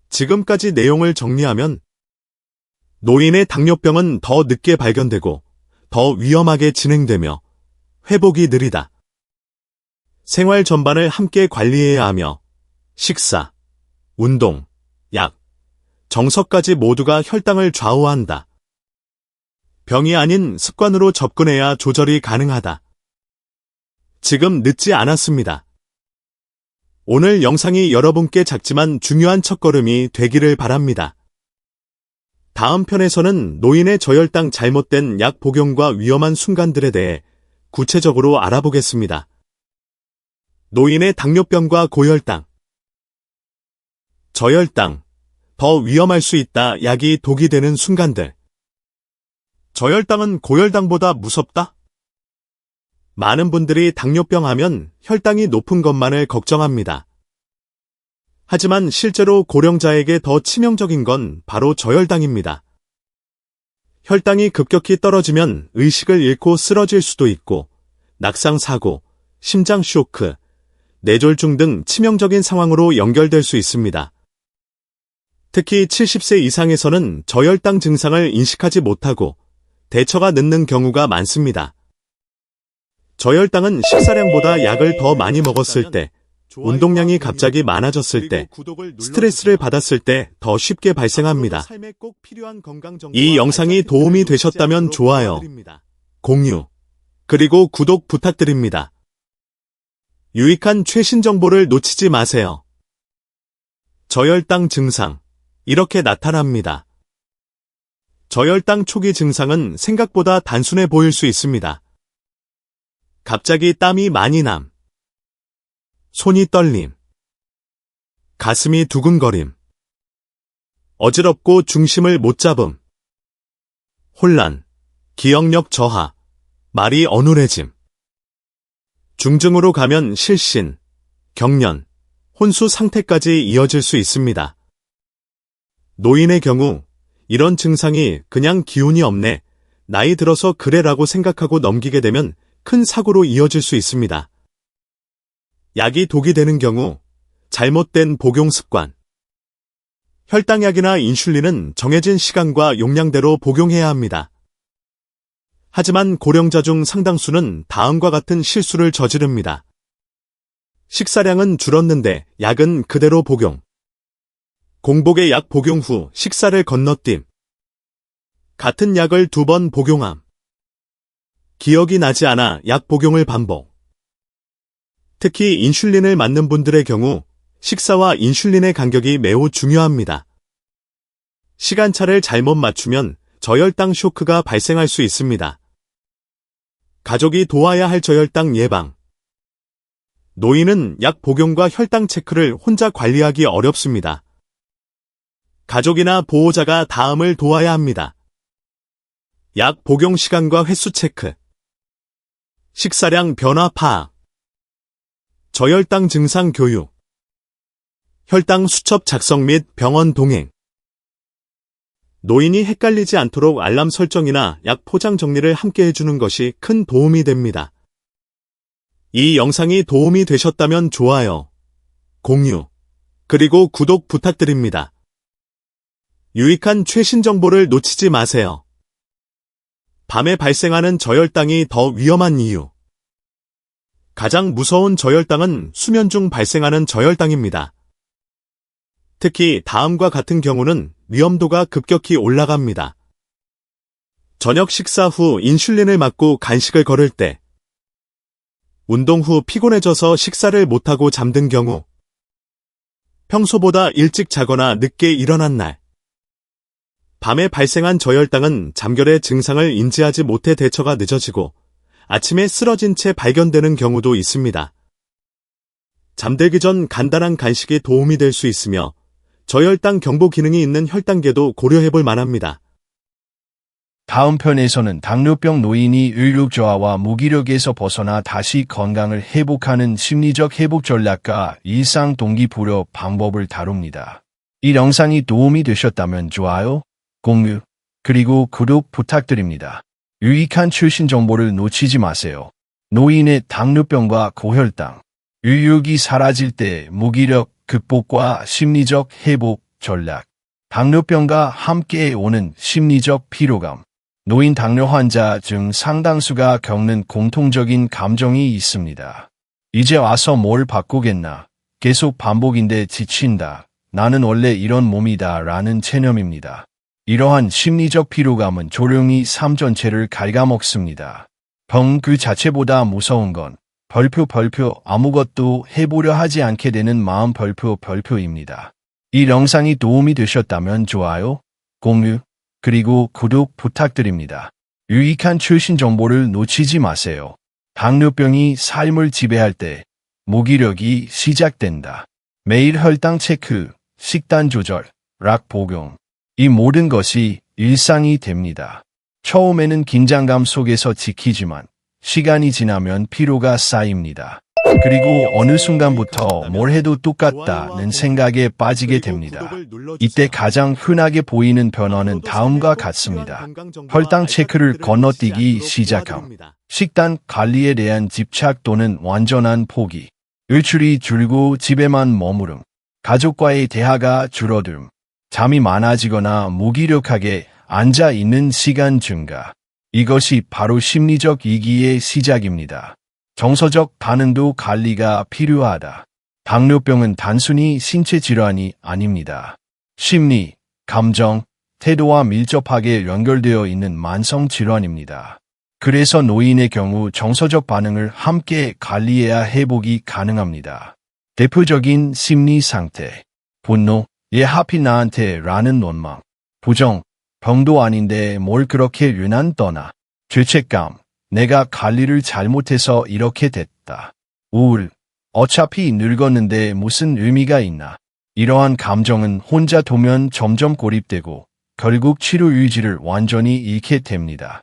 Speaker 2: 지금까지 내용을 정리하면 노인의 당뇨병은 더 늦게 발견되고 더 위험하게 진행되며 회복이 느리다. 생활 전반을 함께 관리해야 하며 식사, 운동, 약, 정서까지 모두가 혈당을 좌우한다. 병이 아닌 습관으로 접근해야 조절이 가능하다. 지금 늦지 않았습니다. 오늘 영상이 여러분께 작지만 중요한 첫걸음이 되기를 바랍니다. 다음 편에서는 노인의 저혈당 잘못된 약 복용과 위험한 순간들에 대해 구체적으로 알아보겠습니다. 노인의 당뇨병과 고혈당, 저혈당, 더 위험할 수 있다. 약이 독이 되는 순간들. 저혈당은 고혈당보다 무섭다? 많은 분들이 당뇨병 하면 혈당이 높은 것만을 걱정합니다. 하지만 실제로 고령자에게 더 치명적인 건 바로 저혈당입니다. 혈당이 급격히 떨어지면 의식을 잃고 쓰러질 수도 있고 낙상사고, 심장쇼크, 뇌졸중 등 치명적인 상황으로 연결될 수 있습니다. 특히 70세 이상에서는 저혈당 증상을 인식하지 못하고 대처가 늦는 경우가 많습니다. 저혈당은 식사량보다 약을 더 많이 먹었을 때, 운동량이 갑자기 많아졌을 때, 스트레스를 받았을 때 더 쉽게 발생합니다. 이 영상이 도움이 되셨다면 좋아요, 공유, 그리고 구독 부탁드립니다. 유익한 최신 정보를 놓치지 마세요. 저혈당 증상, 이렇게 나타납니다. 저혈당 초기 증상은 생각보다 단순해 보일 수 있습니다. 갑자기 땀이 많이 남, 손이 떨림, 가슴이 두근거림, 어지럽고 중심을 못 잡음, 혼란, 기억력 저하, 말이 어눌해짐. 중증으로 가면 실신, 경련, 혼수 상태까지 이어질 수 있습니다. 노인의 경우 이런 증상이 그냥 기운이 없네, 나이 들어서 그래라고 생각하고 넘기게 되면 큰 사고로 이어질 수 있습니다. 약이 독이 되는 경우 잘못된 복용 습관. 혈당약이나 인슐린은 정해진 시간과 용량대로 복용해야 합니다. 하지만 고령자 중 상당수는 다음과 같은 실수를 저지릅니다. 식사량은 줄었는데 약은 그대로 복용. 공복의 약 복용 후 식사를 건너뛴. 같은 약을 2번 복용함. 기억이 나지 않아 약 복용을 반복. 특히 인슐린을 맞는 분들의 경우 식사와 인슐린의 간격이 매우 중요합니다. 시간차를 잘못 맞추면 저혈당 쇼크가 발생할 수 있습니다. 가족이 도와야 할 저혈당 예방. 노인은 약 복용과 혈당 체크를 혼자 관리하기 어렵습니다. 가족이나 보호자가 다음을 도와야 합니다. 약 복용 시간과 횟수 체크. 식사량 변화 파악. 저혈당 증상 교육. 혈당 수첩 작성 및 병원 동행. 노인이 헷갈리지 않도록 알람 설정이나 약 포장 정리를 함께 해주는 것이 큰 도움이 됩니다. 이 영상이 도움이 되셨다면 좋아요, 공유, 그리고 구독 부탁드립니다. 유익한 최신 정보를 놓치지 마세요. 밤에 발생하는 저혈당이 더 위험한 이유. 가장 무서운 저혈당은 수면 중 발생하는 저혈당입니다. 특히 다음과 같은 경우는 위험도가 급격히 올라갑니다. 저녁 식사 후 인슐린을 맞고 간식을 거를 때, 운동 후 피곤해져서 식사를 못하고 잠든 경우, 평소보다 일찍 자거나 늦게 일어난 날, 밤에 발생한 저혈당은 잠결에 증상을 인지하지 못해 대처가 늦어지고 아침에 쓰러진 채 발견되는 경우도 있습니다. 잠들기 전 간단한 간식이 도움이 될 수 있으며 저혈당 경보 기능이 있는 혈당계도 고려해 볼 만합니다.
Speaker 1: 다음 편에서는 당뇨병 노인이 의욕 저하와 무기력에서 벗어나 다시 건강을 회복하는 심리적 회복 전략과 일상 동기부여 방법을 다룹니다. 이 영상이 도움이 되셨다면 좋아요, 공유, 그리고 구독 부탁드립니다. 유익한 최신 정보를 놓치지 마세요. 노인의 당뇨병과 고혈당, 의욕이 사라질 때 무기력 극복과 심리적 회복 전략, 당뇨병과 함께 오는 심리적 피로감, 노인 당뇨 환자 중 상당수가 겪는 공통적인 감정이 있습니다. 이제 와서 뭘 바꾸겠나? 계속 반복인데 지친다. 나는 원래 이런 몸이다 라는 체념입니다. 이러한 심리적 피로감은 조용히 삶 전체를 갉아먹습니다. 병 그 자체보다 무서운 건 벌표 아무것도 해보려 하지 않게 되는 마음 벌표입니다. 이 영상이 도움이 되셨다면 좋아요, 공유, 그리고 구독 부탁드립니다. 유익한 최신 정보를 놓치지 마세요. 당뇨병이 삶을 지배할 때 무기력이 시작된다. 매일 혈당 체크, 식단 조절, 약 복용, 이 모든 것이 일상이 됩니다. 처음에는 긴장감 속에서 지키지만 시간이 지나면 피로가 쌓입니다. 그리고 어느 순간부터 뭘 해도 똑같다는 생각에 빠지게 됩니다. 이때 가장 흔하게 보이는 변화는 다음과 같습니다. 혈당 체크를 건너뛰기 시작함, 식단 관리에 대한 집착 또는 완전한 포기, 외출이 줄고 집에만 머무름, 가족과의 대화가 줄어듦, 잠이 많아지거나 무기력하게 앉아있는 시간 증가. 이것이 바로 심리적 위기의 시작입니다. 정서적 반응도 관리가 필요하다. 당뇨병은 단순히 신체 질환이 아닙니다. 심리, 감정, 태도와 밀접하게 연결되어 있는 만성 질환입니다. 그래서 노인의 경우 정서적 반응을 함께 관리해야 회복이 가능합니다. 대표적인 심리 상태, 분노, 얘 하필 나한테 라는 원망, 부정, 병도 아닌데 뭘 그렇게 유난 떠나, 죄책감, 내가 관리를 잘못해서 이렇게 됐다. 우울, 어차피 늙었는데 무슨 의미가 있나. 이러한 감정은 혼자 두면 점점 고립되고 결국 치료 의지를 완전히 잃게 됩니다.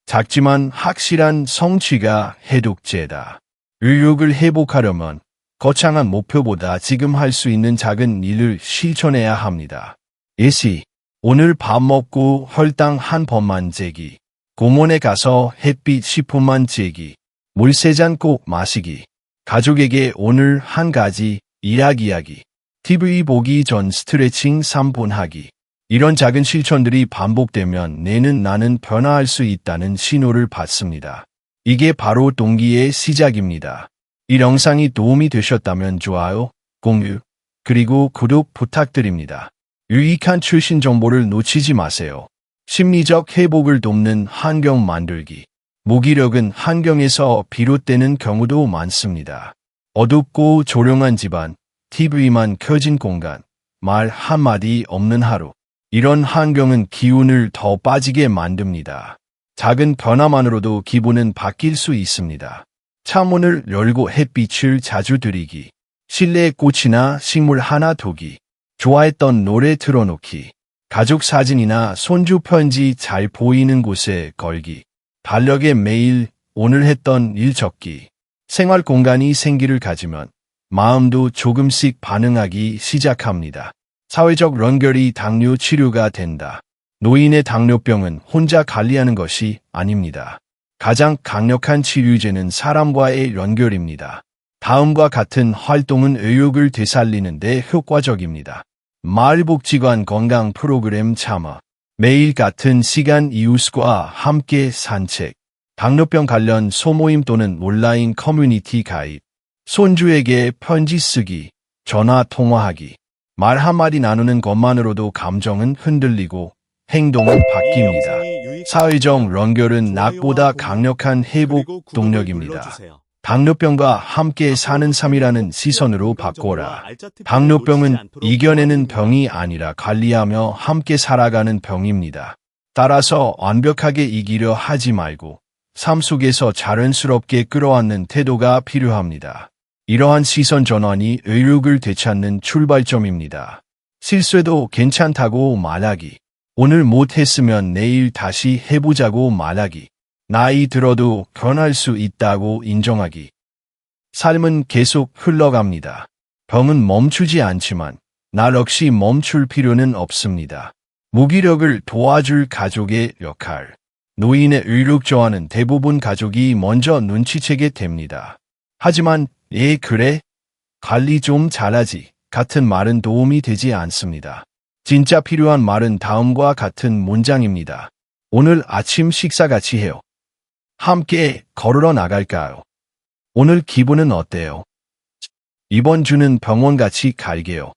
Speaker 1: 작지만 확실한 성취가 해독제다. 의욕을 회복하려면 거창한 목표보다 지금 할 수 있는 작은 일을 실천해야 합니다. 예시, 오늘 밥 먹고 혈당 한 번만 재기. 공원에 가서 햇빛 10분만 쬐기, 물 3잔 꼭 마시기, 가족에게 오늘 한 가지 이야기하기, TV 보기 전 스트레칭 3분 하기. 이런 작은 실천들이 반복되면 뇌는 나는 변화할 수 있다는 신호를 받습니다. 이게 바로 동기의 시작입니다. 이 영상이 도움이 되셨다면 좋아요, 공유, 그리고 구독 부탁드립니다. 유익한 최신 정보를 놓치지 마세요. 심리적 회복을 돕는 환경 만들기. 무기력은 환경에서 비롯되는 경우도 많습니다. 어둡고 조용한 집안, TV만 켜진 공간, 말 한마디 없는 하루. 이런 환경은 기운을 더 빠지게 만듭니다. 작은 변화만으로도 기분은 바뀔 수 있습니다. 창문을 열고 햇빛을 자주 들이기, 실내에 꽃이나 식물 하나 두기, 좋아했던 노래 틀어놓기, 가족 사진이나 손주 편지 잘 보이는 곳에 걸기, 달력에 매일 오늘 했던 일 적기. 생활 공간이 생기를 가지면 마음도 조금씩 반응하기 시작합니다. 사회적 연결이 당뇨 치료가 된다. 노인의 당뇨병은 혼자 관리하는 것이 아닙니다. 가장 강력한 치료제는 사람과의 연결입니다. 다음과 같은 활동은 의욕을 되살리는 데 효과적입니다. 마을복지관 건강 프로그램 참여, 매일 같은 시간 이웃과 함께 산책, 당뇨병 관련 소모임 또는 온라인 커뮤니티 가입, 손주에게 편지 쓰기, 전화 통화하기, 말 한마디 나누는 것만으로도 감정은 흔들리고 행동은 바뀝니다. 사회적 연결은 낙보다 강력한 회복 동력입니다. 당뇨병과 함께 사는 삶이라는 시선으로 바꿔라. 당뇨병은 이겨내는 병이 아니라 관리하며 함께 살아가는 병입니다. 따라서 완벽하게 이기려 하지 말고 삶 속에서 자연스럽게 끌어안는 태도가 필요합니다. 이러한 시선 전환이 의욕을 되찾는 출발점입니다. 실수해도 괜찮다고 말하기. 오늘 못했으면 내일 다시 해보자고 말하기. 나이 들어도 변할 수 있다고 인정하기. 삶은 계속 흘러갑니다. 병은 멈추지 않지만 나 역시 멈출 필요는 없습니다. 무기력을 도와줄 가족의 역할. 노인의 의욕 저하는 대부분 가족이 먼저 눈치채게 됩니다. 하지만 그래? 관리 좀 잘하지 같은 말은 도움이 되지 않습니다. 진짜 필요한 말은 다음과 같은 문장입니다. 오늘 아침 식사 같이 해요. 함께 걸으러 나갈까요? 오늘 기분은 어때요? 이번 주는 병원 같이 갈게요.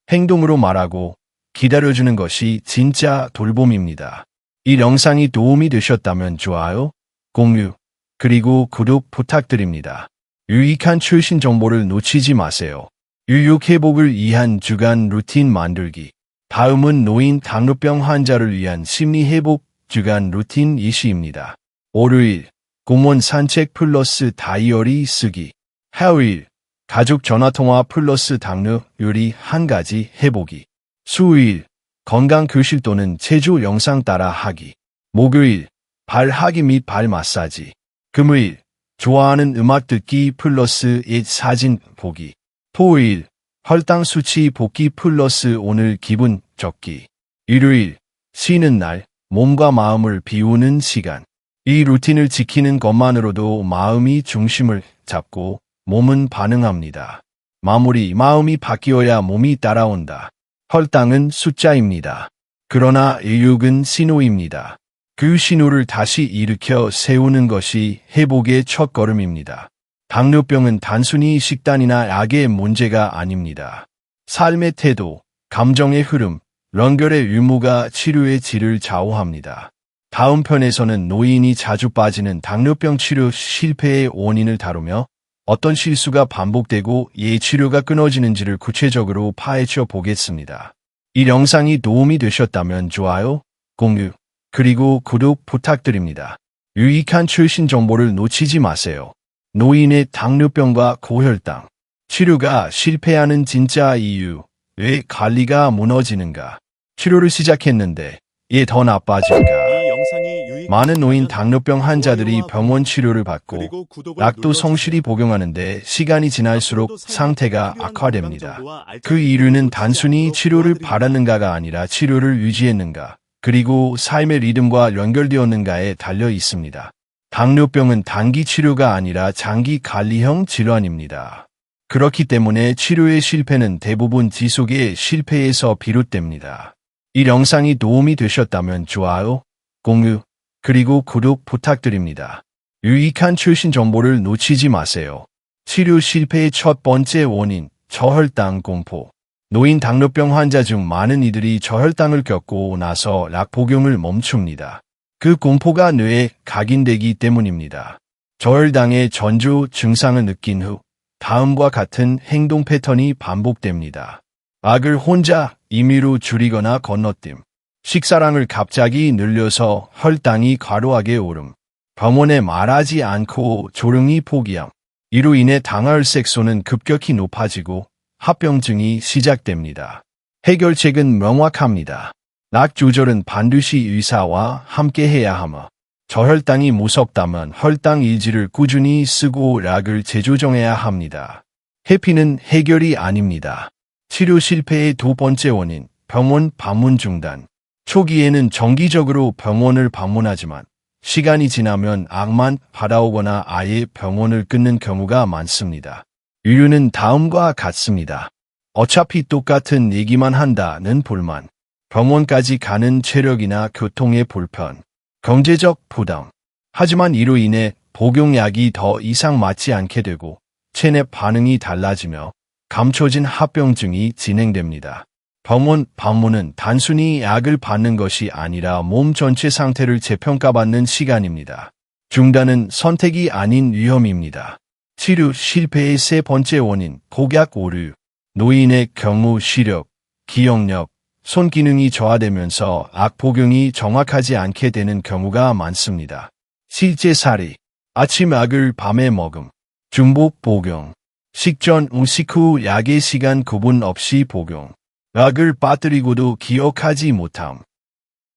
Speaker 1: 행동으로 말하고 기다려주는 것이 진짜 돌봄입니다. 이 영상이 도움이 되셨다면 좋아요, 공유, 그리고 구독 부탁드립니다. 유익한 최신 정보를 놓치지 마세요. 유욕 회복을 위한 주간 루틴 만들기. 다음은 노인 당뇨병 환자를 위한 심리 회복 주간 루틴 예시입니다. 월요일, 공원 산책 플러스 다이어리 쓰기. 화요일, 가족 전화통화 플러스 당뇨 요리 한 가지 해보기. 수요일, 건강 교실 또는 체조 영상 따라 하기. 목요일, 발 하기 및 발 마사지. 금요일, 좋아하는 음악 듣기 플러스 사진 보기. 토요일, 혈당 수치 복기 플러스 오늘 기분 적기. 일요일, 쉬는 날, 몸과 마음을 비우는 시간. 이 루틴을 지키는 것만으로도 마음이 중심을 잡고 몸은 반응합니다. 마음이 바뀌어야 몸이 따라온다. 혈당은 숫자입니다. 그러나 의욕은 신호입니다. 그 신호를 다시 일으켜 세우는 것이 회복의 첫걸음입니다. 당뇨병은 단순히 식단이나 약의 문제가 아닙니다. 삶의 태도, 감정의 흐름, 연결의 유무가 치료의 질을 좌우합니다. 다음 편에서는 노인이 자주 빠지는 당뇨병 치료 실패의 원인을 다루며 어떤 실수가 반복되고 치료가 끊어지는지를 구체적으로 파헤쳐 보겠습니다. 이 영상이 도움이 되셨다면 좋아요, 공유, 그리고 구독 부탁드립니다. 유익한 최신 정보를 놓치지 마세요. 노인의 당뇨병과 고혈당, 치료가 실패하는 진짜 이유, 왜 관리가 무너지는가? 치료를 시작했는데 더 나빠질까? 많은 노인 당뇨병 환자들이 병원 치료를 받고 약도 성실히 복용하는데 시간이 지날수록 상태가 악화됩니다. 그 이유는 단순히 치료를 받았는가가 아니라 치료를 유지했는가, 그리고 삶의 리듬과 연결되었는가에 달려 있습니다. 당뇨병은 단기 치료가 아니라 장기 관리형 질환입니다. 그렇기 때문에 치료의 실패는 대부분 지속의 실패에서 비롯됩니다. 이 영상이 도움이 되셨다면 좋아요, 공유, 그리고 구독 부탁드립니다. 유익한 최신 정보를 놓치지 마세요. 치료 실패의 첫 번째 원인, 저혈당 공포. 노인 당뇨병 환자 중 많은 이들이 저혈당을 겪고 나서 약 복용을 멈춥니다. 그 공포가 뇌에 각인되기 때문입니다. 저혈당의 전조 증상을 느낀 후 다음과 같은 행동 패턴이 반복됩니다. 약을 혼자 임의로 줄이거나 건너뛰음. 식사량을 갑자기 늘려서 혈당이 과도하게 오름. 병원에 말하지 않고 조용히 포기함. 이로 인해 당혈색소는 급격히 높아지고 합병증이 시작됩니다. 해결책은 명확합니다. 약 조절은 반드시 의사와 함께 해야 하며, 저혈당이 무섭다면 혈당 일지를 꾸준히 쓰고 약을 재조정해야 합니다. 회피는 해결이 아닙니다. 치료 실패의 두 번째 원인, 병원 방문 중단. 초기에는 정기적으로 병원을 방문하지만 시간이 지나면 약만 받아오거나 아예 병원을 끊는 경우가 많습니다. 이유는 다음과 같습니다. 어차피 똑같은 얘기만 한다는 불만, 병원까지 가는 체력이나 교통의 불편, 경제적 부담. 하지만 이로 인해 복용약이 더 이상 맞지 않게 되고 체내 반응이 달라지며 감춰진 합병증이 진행됩니다. 병원 방문은 단순히 약을 받는 것이 아니라 몸 전체 상태를 재평가받는 시간입니다. 중단은 선택이 아닌 위험입니다. 치료 실패의 세 번째 원인, 복약 오류. 노인의 경우 시력, 기억력, 손 기능이 저하되면서 악복용이 정확하지 않게 되는 경우가 많습니다. 실제 사례, 아침 약을 밤에 먹음, 중복 복용, 식전 음식 후 약의 시간 구분 없이 복용, 약을 빠뜨리고도 기억하지 못함.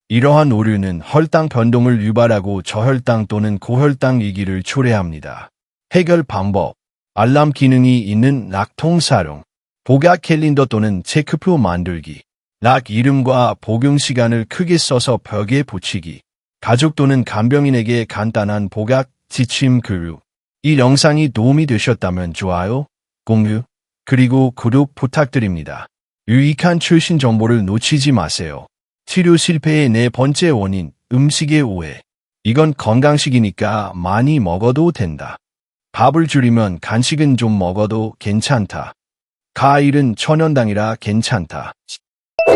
Speaker 1: 이러한 오류는 혈당 변동을 유발하고 저혈당 또는 고혈당 위기를 초래합니다. 해결 방법, 알람 기능이 있는 약통 사용, 복약 캘린더 또는 체크표 만들기, 약 이름과 복용 시간을 크게 써서 벽에 붙이기, 가족 또는 간병인에게 간단한 복약 지침 교육. 이 영상이 도움이 되셨다면 좋아요, 공유, 그리고 구독 부탁드립니다. 유익한 최신 정보를 놓치지 마세요. 치료 실패의 네 번째 원인, 음식의 오해. 이건 건강식이니까 많이 먹어도 된다. 밥을 줄이면 간식은 좀 먹어도 괜찮다. 과일은 천연당이라 괜찮다.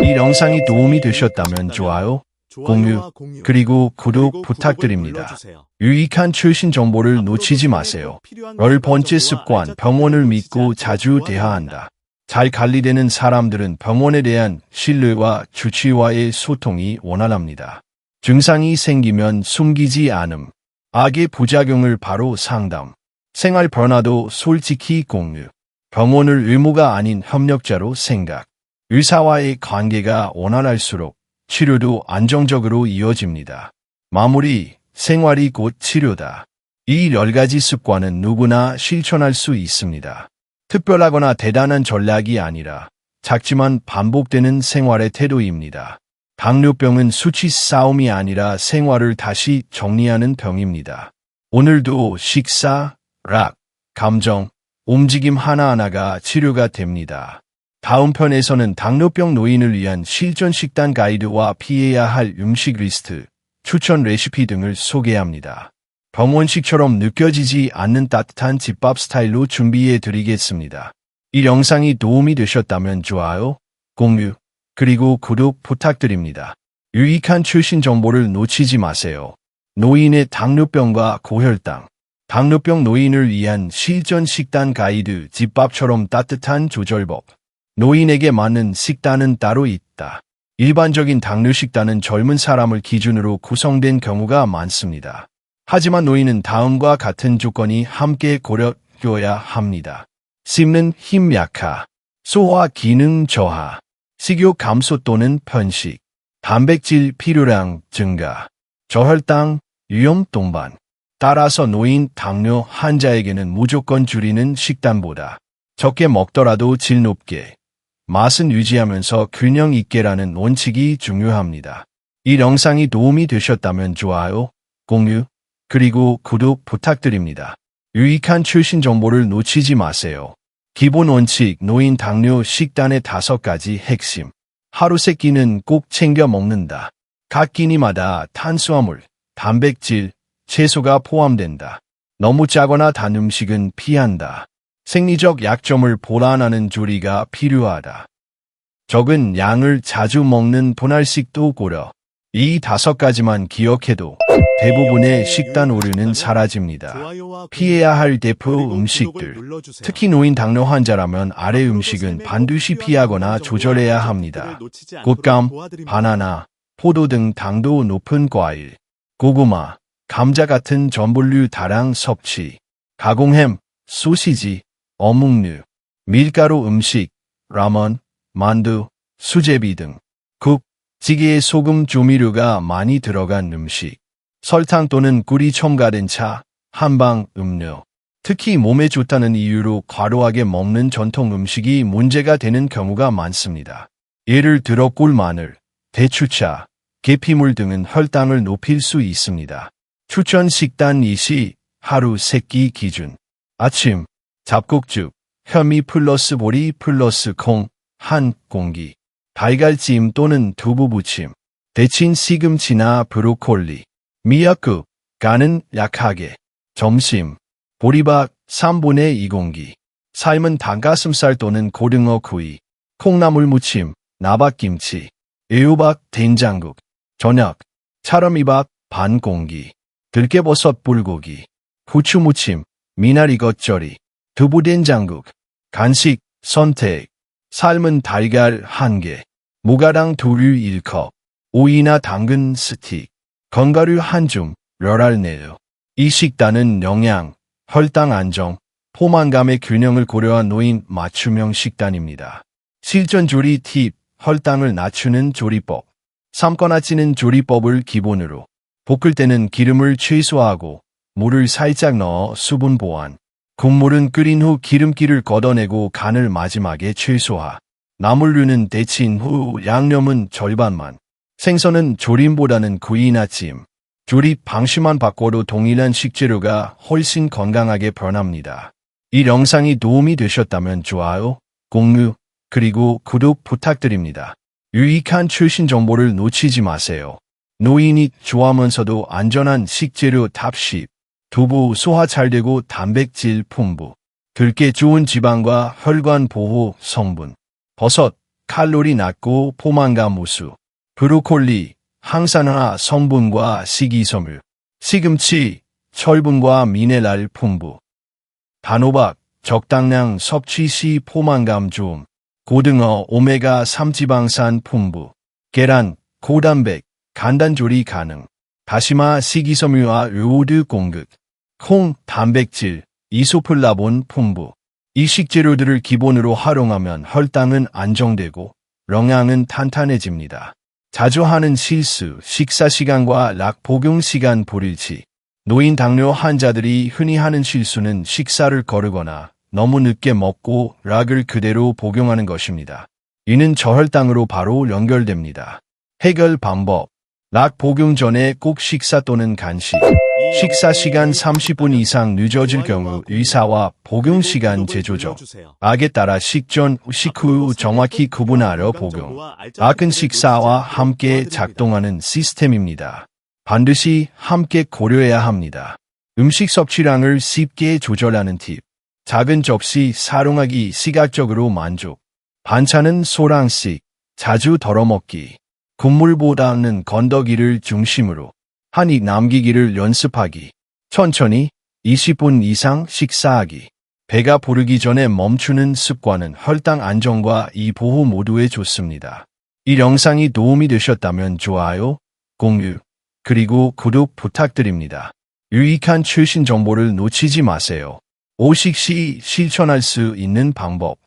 Speaker 1: 이 영상이 도움이 되셨다면 좋아요, 공유, 그리고 구독 부탁드립니다. 유익한 최신 정보를 놓치지 마세요. 10번째 습관, 병원을 믿고 자주 대화한다. 잘 관리되는 사람들은 병원에 대한 신뢰와 주치와의 소통이 원활합니다. 증상이 생기면 숨기지 않음, 악의 부작용을 바로 상담, 생활 변화도 솔직히 공유, 병원을 의무가 아닌 협력자로 생각, 의사와의 관계가 원활할수록 치료도 안정적으로 이어집니다. 마무리, 생활이 곧 치료다. 이 10가지 습관은 누구나 실천할 수 있습니다. 특별하거나 대단한 전략이 아니라 작지만 반복되는 생활의 태도입니다. 당뇨병은 수치 싸움이 아니라 생활을 다시 정리하는 병입니다. 오늘도 식사, 락, 감정, 움직임 하나하나가 치료가 됩니다. 다음 편에서는 당뇨병 노인을 위한 실전 식단 가이드와 피해야 할 음식 리스트, 추천 레시피 등을 소개합니다. 병원식처럼 느껴지지 않는 따뜻한 집밥 스타일로 준비해 드리겠습니다. 이 영상이 도움이 되셨다면 좋아요, 공유, 그리고 구독 부탁드립니다. 유익한 최신 정보를 놓치지 마세요. 노인의 당뇨병과 고혈당, 당뇨병 노인을 위한 실전 식단 가이드, 집밥처럼 따뜻한 조절법. 노인에게 맞는 식단은 따로 있다. 일반적인 당뇨 식단은 젊은 사람을 기준으로 구성된 경우가 많습니다. 하지만 노인은 다음과 같은 조건이 함께 고려되어야 합니다. 씹는 힘 약화, 소화 기능 저하, 식욕 감소 또는 편식, 단백질 필요량 증가, 저혈당, 위험 동반. 따라서 노인 당뇨 환자에게는 무조건 줄이는 식단보다 적게 먹더라도 질 높게, 맛은 유지하면서 균형 있게라는 원칙이 중요합니다. 이 영상이 도움이 되셨다면 좋아요, 공유, 그리고 구독 부탁드립니다. 유익한 최신 정보를 놓치지 마세요. 기본 원칙, 노인 당뇨 식단의 5가지 핵심. 하루 3끼는 꼭 챙겨 먹는다. 각 끼니마다 탄수화물, 단백질, 채소가 포함된다. 너무 짜거나 단 음식은 피한다. 생리적 약점을 보완하는 조리가 필요하다. 적은 양을 자주 먹는 분할식도 고려. 이 5가지만 기억해도 대부분의 식단 오류는 사라집니다. 피해야 할 대표 음식들. 특히 노인 당뇨 환자라면 아래 음식은 반드시 피하거나 조절해야 합니다. 곶감, 바나나, 포도 등 당도 높은 과일, 고구마, 감자 같은 전분류 다량 섭취, 가공햄, 소시지, 어묵류, 밀가루 음식, 라면, 만두, 수제비 등, 국, 찌개에 소금 조미료가 많이 들어간 음식, 설탕 또는 꿀이 첨가된 차, 한방 음료, 특히 몸에 좋다는 이유로 과도하게 먹는 전통 음식이 문제가 되는 경우가 많습니다. 예를 들어 꿀, 마늘, 대추차, 계피물 등은 혈당을 높일 수 있습니다. 추천 식단 이시 하루 3끼 기준. 아침 잡곡죽, 현미 플러스 보리 플러스 콩, 1공기. 달걀찜 또는 두부 부침, 데친 시금치나 브로콜리, 미역국, 간은 약하게. 점심, 보리밥 3분의 2공기, 삶은 닭가슴살 또는 고등어 구이, 콩나물 무침, 나박김치, 애호박 된장국. 저녁, 차르미밥 반 공기, 들깨버섯 불고기, 후추무침, 미나리 겉절이, 두부된장국, 간식, 선택, 삶은 달걀 1개, 무가당 두류 1컵, 오이나 당근 스틱, 건가류 1줌, 멸알내요. 이 식단은 영양, 혈당 안정, 포만감의 균형을 고려한 노인 맞춤형 식단입니다. 실전 조리 팁, 혈당을 낮추는 조리법. 삶거나 찌는 조리법을 기본으로 볶을 때는 기름을 최소화하고 물을 살짝 넣어 수분 보완. 국물은 끓인 후 기름기를 걷어내고 간을 마지막에 최소화. 나물류는 데친 후 양념은 절반만. 생선은 조림보다는 구이나 찜. 조립 방식만 바꿔도 동일한 식재료가 훨씬 건강하게 변합니다. 이 영상이 도움이 되셨다면 좋아요, 공유, 그리고 구독 부탁드립니다. 유익한 최신 정보를 놓치지 마세요. 노인이 좋아하면서도 안전한 식재료 탑 10. 두부 소화 잘 되고 단백질 풍부. 들깨 좋은 지방과 혈관 보호 성분. 버섯 칼로리 낮고 포만감 우수. 브로콜리 항산화 성분과 식이섬유. 시금치 철분과 미네랄 풍부. 단호박 적당량 섭취 시 포만감 좀. 고등어 오메가3 지방산 풍부. 계란 고단백 간단 조리 가능. 다시마 식이섬유와 요오드 공급. 콩 단백질 이소플라본 풍부. 이 식재료들을 기본으로 활용하면 혈당은 안정되고 영양은 탄탄해집니다. 자주 하는 실수, 식사 시간과 약 복용 시간 불일치. 노인 당뇨 환자들이 흔히 하는 실수는 식사를 거르거나 너무 늦게 먹고 약을 그대로 복용하는 것입니다. 이는 저혈당으로 바로 연결됩니다. 해결 방법. 약 복용 전에 꼭 식사 또는 간식. 식사 시간 30분 이상 늦어질 경우 의사와 복용 시간 재조정. 약에 따라 식전, 식후 정확히 구분하려 복용. 약은 식사와 함께 작동하는 시스템입니다. 반드시 함께 고려해야 합니다. 음식 섭취량을 쉽게 조절하는 팁. 작은 접시 사용하기 시각적으로 만족. 반찬은 소량씩 자주 덜어먹기. 국물보다는 건더기를 중심으로 한 입 남기기를 연습하기. 천천히 20분 이상 식사하기. 배가 부르기 전에 멈추는 습관은 혈당 안정과 이 보호 모두에 좋습니다. 이 영상이 도움이 되셨다면 좋아요, 공유, 그리고 구독 부탁드립니다. 유익한 최신 정보를 놓치지 마세요. 오식 시 실천할 수 있는 방법.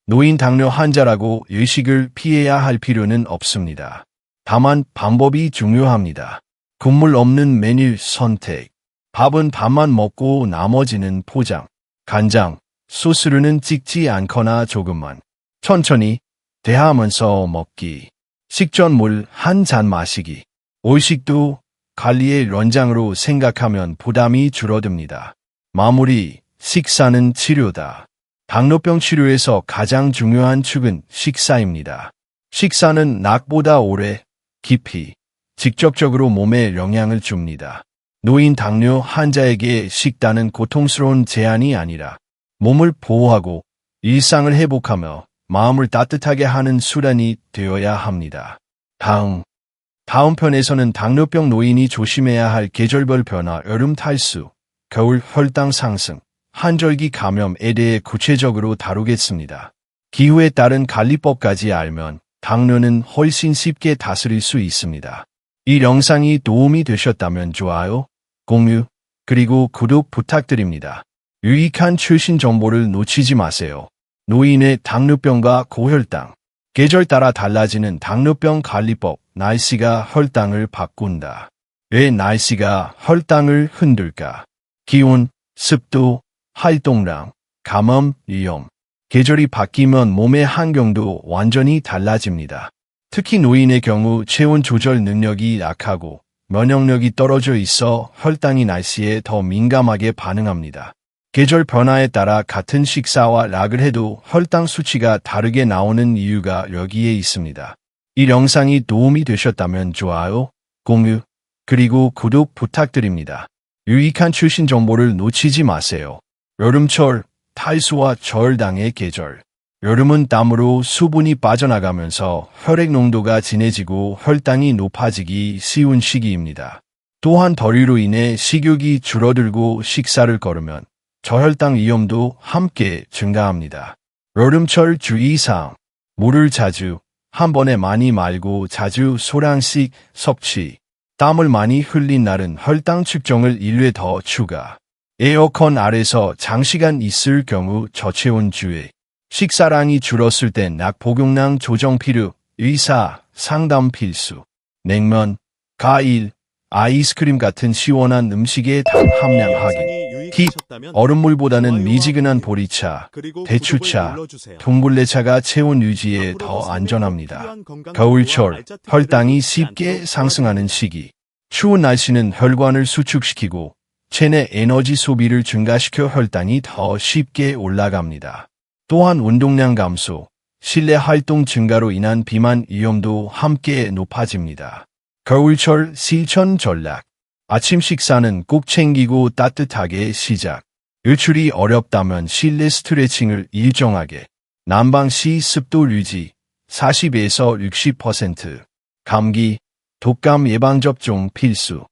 Speaker 1: 노인 당뇨 환자라고 외식을 피해야 할 필요는 없습니다. 다만 방법이 중요합니다. 국물 없는 메뉴 선택. 밥은 밥만 먹고 나머지는 포장. 간장, 소스류는 찍지 않거나 조금만. 천천히 대하면서 먹기. 식전 물 한 잔 마시기. 오식도 관리의 연장으로 생각하면 부담이 줄어듭니다. 마무리, 식사는 치료다. 당뇨병 치료에서 가장 중요한 축은 식사입니다. 식사는 약보다 오래, 깊이, 직접적으로 몸에 영향을 줍니다. 노인 당뇨 환자에게 식단은 고통스러운 제한이 아니라 몸을 보호하고 일상을 회복하며 마음을 따뜻하게 하는 수단이 되어야 합니다. 다음 편에서는 당뇨병 노인이 조심해야 할 계절별 변화, 여름 탈수, 겨울 혈당 상승, 한절기 감염에 대해 구체적으로 다루겠습니다. 기후에 따른 관리법까지 알면 당뇨는 훨씬 쉽게 다스릴 수 있습니다. 이 영상이 도움이 되셨다면 좋아요, 공유, 그리고 구독 부탁드립니다. 유익한 최신 정보를 놓치지 마세요. 노인의 당뇨병과 고혈당. 계절 따라 달라지는 당뇨병 관리법. 날씨가 혈당을 바꾼다. 왜 날씨가 혈당을 흔들까? 기온, 습도, 활동량, 감염, 위험. 계절이 바뀌면 몸의 환경도 완전히 달라집니다. 특히 노인의 경우 체온 조절 능력이 약하고 면역력이 떨어져 있어 혈당이 날씨에 더 민감하게 반응합니다. 계절 변화에 따라 같은 식사와 약을 해도 혈당 수치가 다르게 나오는 이유가 여기에 있습니다. 이 영상이 도움이 되셨다면 좋아요, 공유, 그리고 구독 부탁드립니다. 유익한 최신 정보를 놓치지 마세요. 여름철, 탈수와 저혈당의 계절. 여름은 땀으로 수분이 빠져나가면서 혈액 농도가 진해지고 혈당이 높아지기 쉬운 시기입니다. 또한 더위로 인해 식욕이 줄어들고 식사를 거르면 저혈당 위험도 함께 증가합니다. 여름철 주의사항. 물을 자주, 한 번에 많이 말고 자주 소량씩 섭취. 땀을 많이 흘린 날은 혈당 측정을 1회 더 추가. 에어컨 아래서 장시간 있을 경우 저체온 주의. 식사량이 줄었을 땐 약 복용량 조정 필요. 의사 상담 필수. 냉면, 과일, 아이스크림 같은 시원한 음식에 당 함량 확인. 팁, 얼음물보다는 미지근한 보리차, 대추차, 둥글레차가 체온 유지에 더 안전합니다. 겨울철, 혈당이 쉽게 상승하는 시기. 추운 날씨는 혈관을 수축시키고 체내 에너지 소비를 증가시켜 혈당이 더 쉽게 올라갑니다. 또한 운동량 감소, 실내 활동 증가로 인한 비만 위험도 함께 높아집니다. 겨울철 실천 전략. 아침 식사는 꼭 챙기고 따뜻하게 시작. 외출이 어렵다면 실내 스트레칭을 일정하게. 난방 시 습도 유지 40에서 60%. 감기, 독감 예방접종 필수.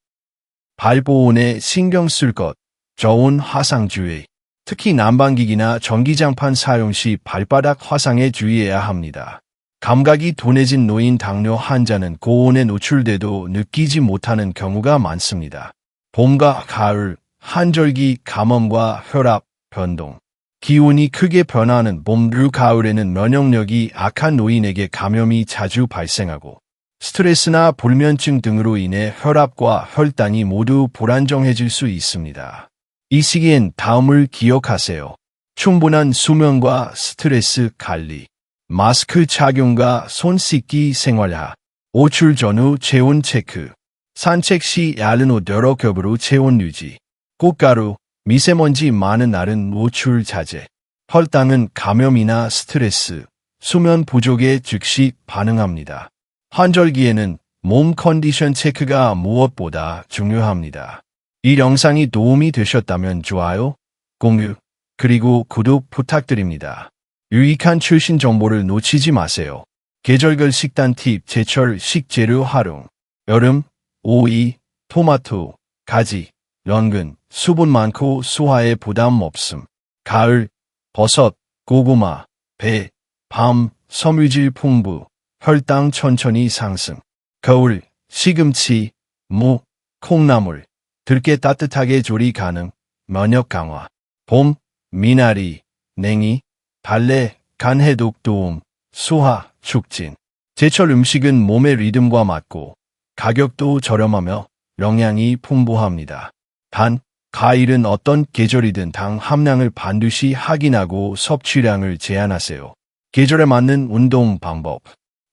Speaker 1: 발보온에 신경 쓸 것. 저온 화상 주의. 특히 난방기기나 전기장판 사용 시 발바닥 화상에 주의해야 합니다. 감각이 둔해진 노인 당뇨 환자는 고온에 노출돼도 느끼지 못하는 경우가 많습니다. 봄과 가을, 한절기 감염과 혈압, 변동. 기온이 크게 변하는 봄, 가을에는 면역력이 악한 노인에게 감염이 자주 발생하고 스트레스나 불면증 등으로 인해 혈압과 혈당이 모두 불안정해질 수 있습니다. 이 시기엔 다음을 기억하세요. 충분한 수면과 스트레스 관리. 마스크 착용과 손 씻기 생활화. 외출 전후 체온 체크. 산책 시 얇은 옷 여러 겹으로 체온 유지. 꽃가루, 미세먼지 많은 날은 외출 자제. 혈당은 감염이나 스트레스, 수면 부족에 즉시 반응합니다. 환절기에는 몸 컨디션 체크가 무엇보다 중요합니다. 이 영상이 도움이 되셨다면 좋아요, 공유, 그리고 구독 부탁드립니다. 유익한 최신 정보를 놓치지 마세요. 계절별 식단 팁, 제철 식재료 활용. 여름, 오이, 토마토, 가지, 연근, 수분 많고 소화에 부담 없음. 가을, 버섯, 고구마, 배, 밤, 섬유질 풍부, 혈당 천천히 상승. 겨울, 시금치, 무, 콩나물, 들깨 따뜻하게 조리 가능, 면역 강화. 봄, 미나리, 냉이, 달래, 간 해독 도움, 소화, 촉진. 제철 음식은 몸의 리듬과 맞고 가격도 저렴하며 영양이 풍부합니다. 단, 과일은 어떤 계절이든 당 함량을 반드시 확인하고 섭취량을 제한하세요. 계절에 맞는 운동 방법.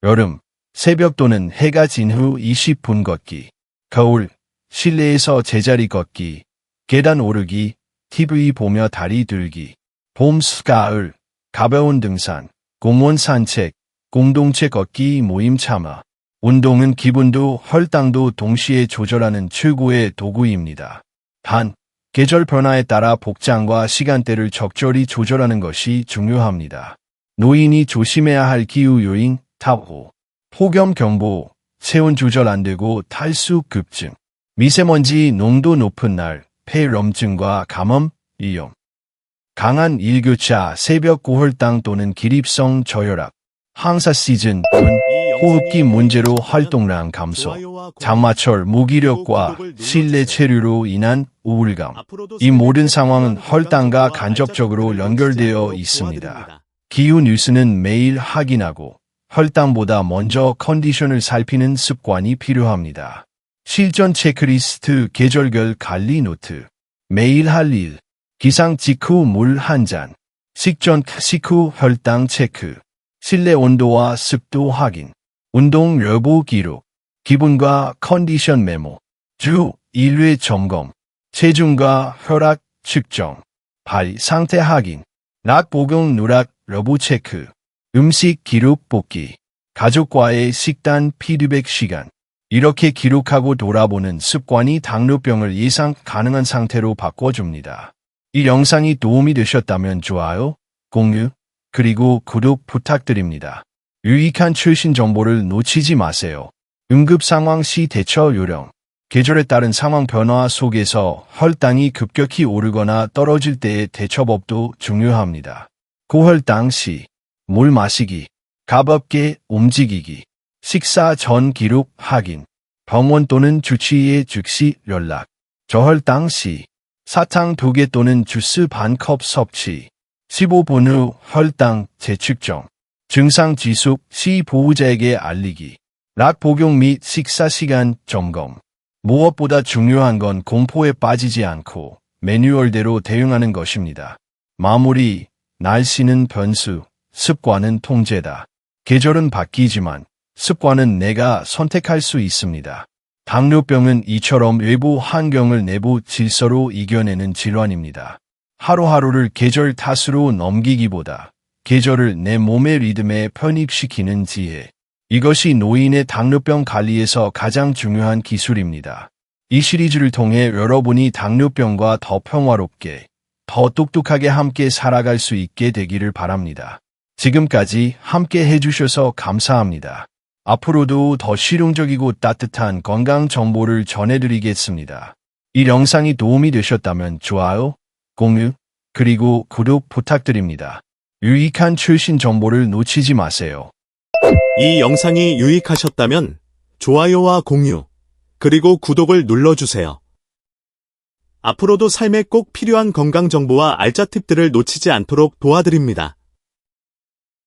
Speaker 1: 여름, 새벽 또는 해가 진 후 20분 걷기. 겨울, 실내에서 제자리 걷기, 계단 오르기, TV 보며 다리 들기. 봄, 가을, 가벼운 등산, 공원 산책, 공동체 걷기 모임 참여. 운동은 기분도 혈당도 동시에 조절하는 최고의 도구입니다. 단, 계절 변화에 따라 복장과 시간대를 적절히 조절하는 것이 중요합니다. 노인이 조심해야 할 기후 요인, 탑5. 폭염 경보, 체온 조절 안 되고 탈수 급증. 미세먼지 농도 높은 날, 폐렴증과 감염, 위험. 강한 일교차, 새벽 고혈당 또는 기립성 저혈압, 황사 시즌 등 호흡기 문제로 활동량 감소, 장마철 무기력과 실내 체류로 인한 우울감. 이 모든 상황은 혈당과 간접적으로 연결되어 있습니다. 기후 뉴스는 매일 확인하고 혈당보다 먼저 컨디션을 살피는 습관이 필요합니다. 실전 체크리스트, 계절별 관리 노트. 매일 할 일. 기상 직후 물 한 잔. 식전 식후 혈당 체크. 실내 온도와 습도 확인. 운동 여부 기록. 기분과 컨디션 메모. 주 1회 점검. 체중과 혈압 측정. 발 상태 확인. 약 복용 누락 여부 체크. 음식 기록 복기. 가족과의 식단 피드백 시간. 이렇게 기록하고 돌아보는 습관이 당뇨병을 예상 가능한 상태로 바꿔줍니다. 이 영상이 도움이 되셨다면 좋아요, 공유, 그리고 구독 부탁드립니다. 유익한 최신 정보를 놓치지 마세요. 응급 상황 시 대처 요령. 계절에 따른 상황 변화 속에서 혈당이 급격히 오르거나 떨어질 때의 대처법도 중요합니다. 고혈당 시 물 마시기, 가볍게 움직이기, 식사 전 기록 확인, 병원 또는 주치의에 즉시 연락, 저혈당 시 사탕 2개 또는 주스 반 컵 섭취, 15분 후 혈당 재측정, 증상 지속 시 보호자에게 알리기, 약 복용 및 식사 시간 점검. 무엇보다 중요한 건 공포에 빠지지 않고 매뉴얼대로 대응하는 것입니다. 마무리, 날씨는 변수, 습관은 통제다. 계절은 바뀌지만 습관은 내가 선택할 수 있습니다. 당뇨병은 이처럼 외부 환경을 내부 질서로 이겨내는 질환입니다. 하루하루를 계절 탓으로 넘기기보다 계절을 내 몸의 리듬에 편입시키는 지혜. 이것이 노인의 당뇨병 관리에서 가장 중요한 기술입니다. 이 시리즈를 통해 여러분이 당뇨병과 더 평화롭게, 더 똑똑하게 함께 살아갈 수 있게 되기를 바랍니다. 지금까지 함께 해주셔서 감사합니다. 앞으로도 더 실용적이고 따뜻한 건강 정보를 전해드리겠습니다. 이 영상이 도움이 되셨다면 좋아요, 공유, 그리고 구독 부탁드립니다. 유익한 최신 정보를 놓치지 마세요.
Speaker 2: 이 영상이 유익하셨다면 좋아요와 공유, 그리고 구독을 눌러주세요. 앞으로도 삶에 꼭 필요한 건강 정보와 알짜 팁들을 놓치지 않도록 도와드립니다.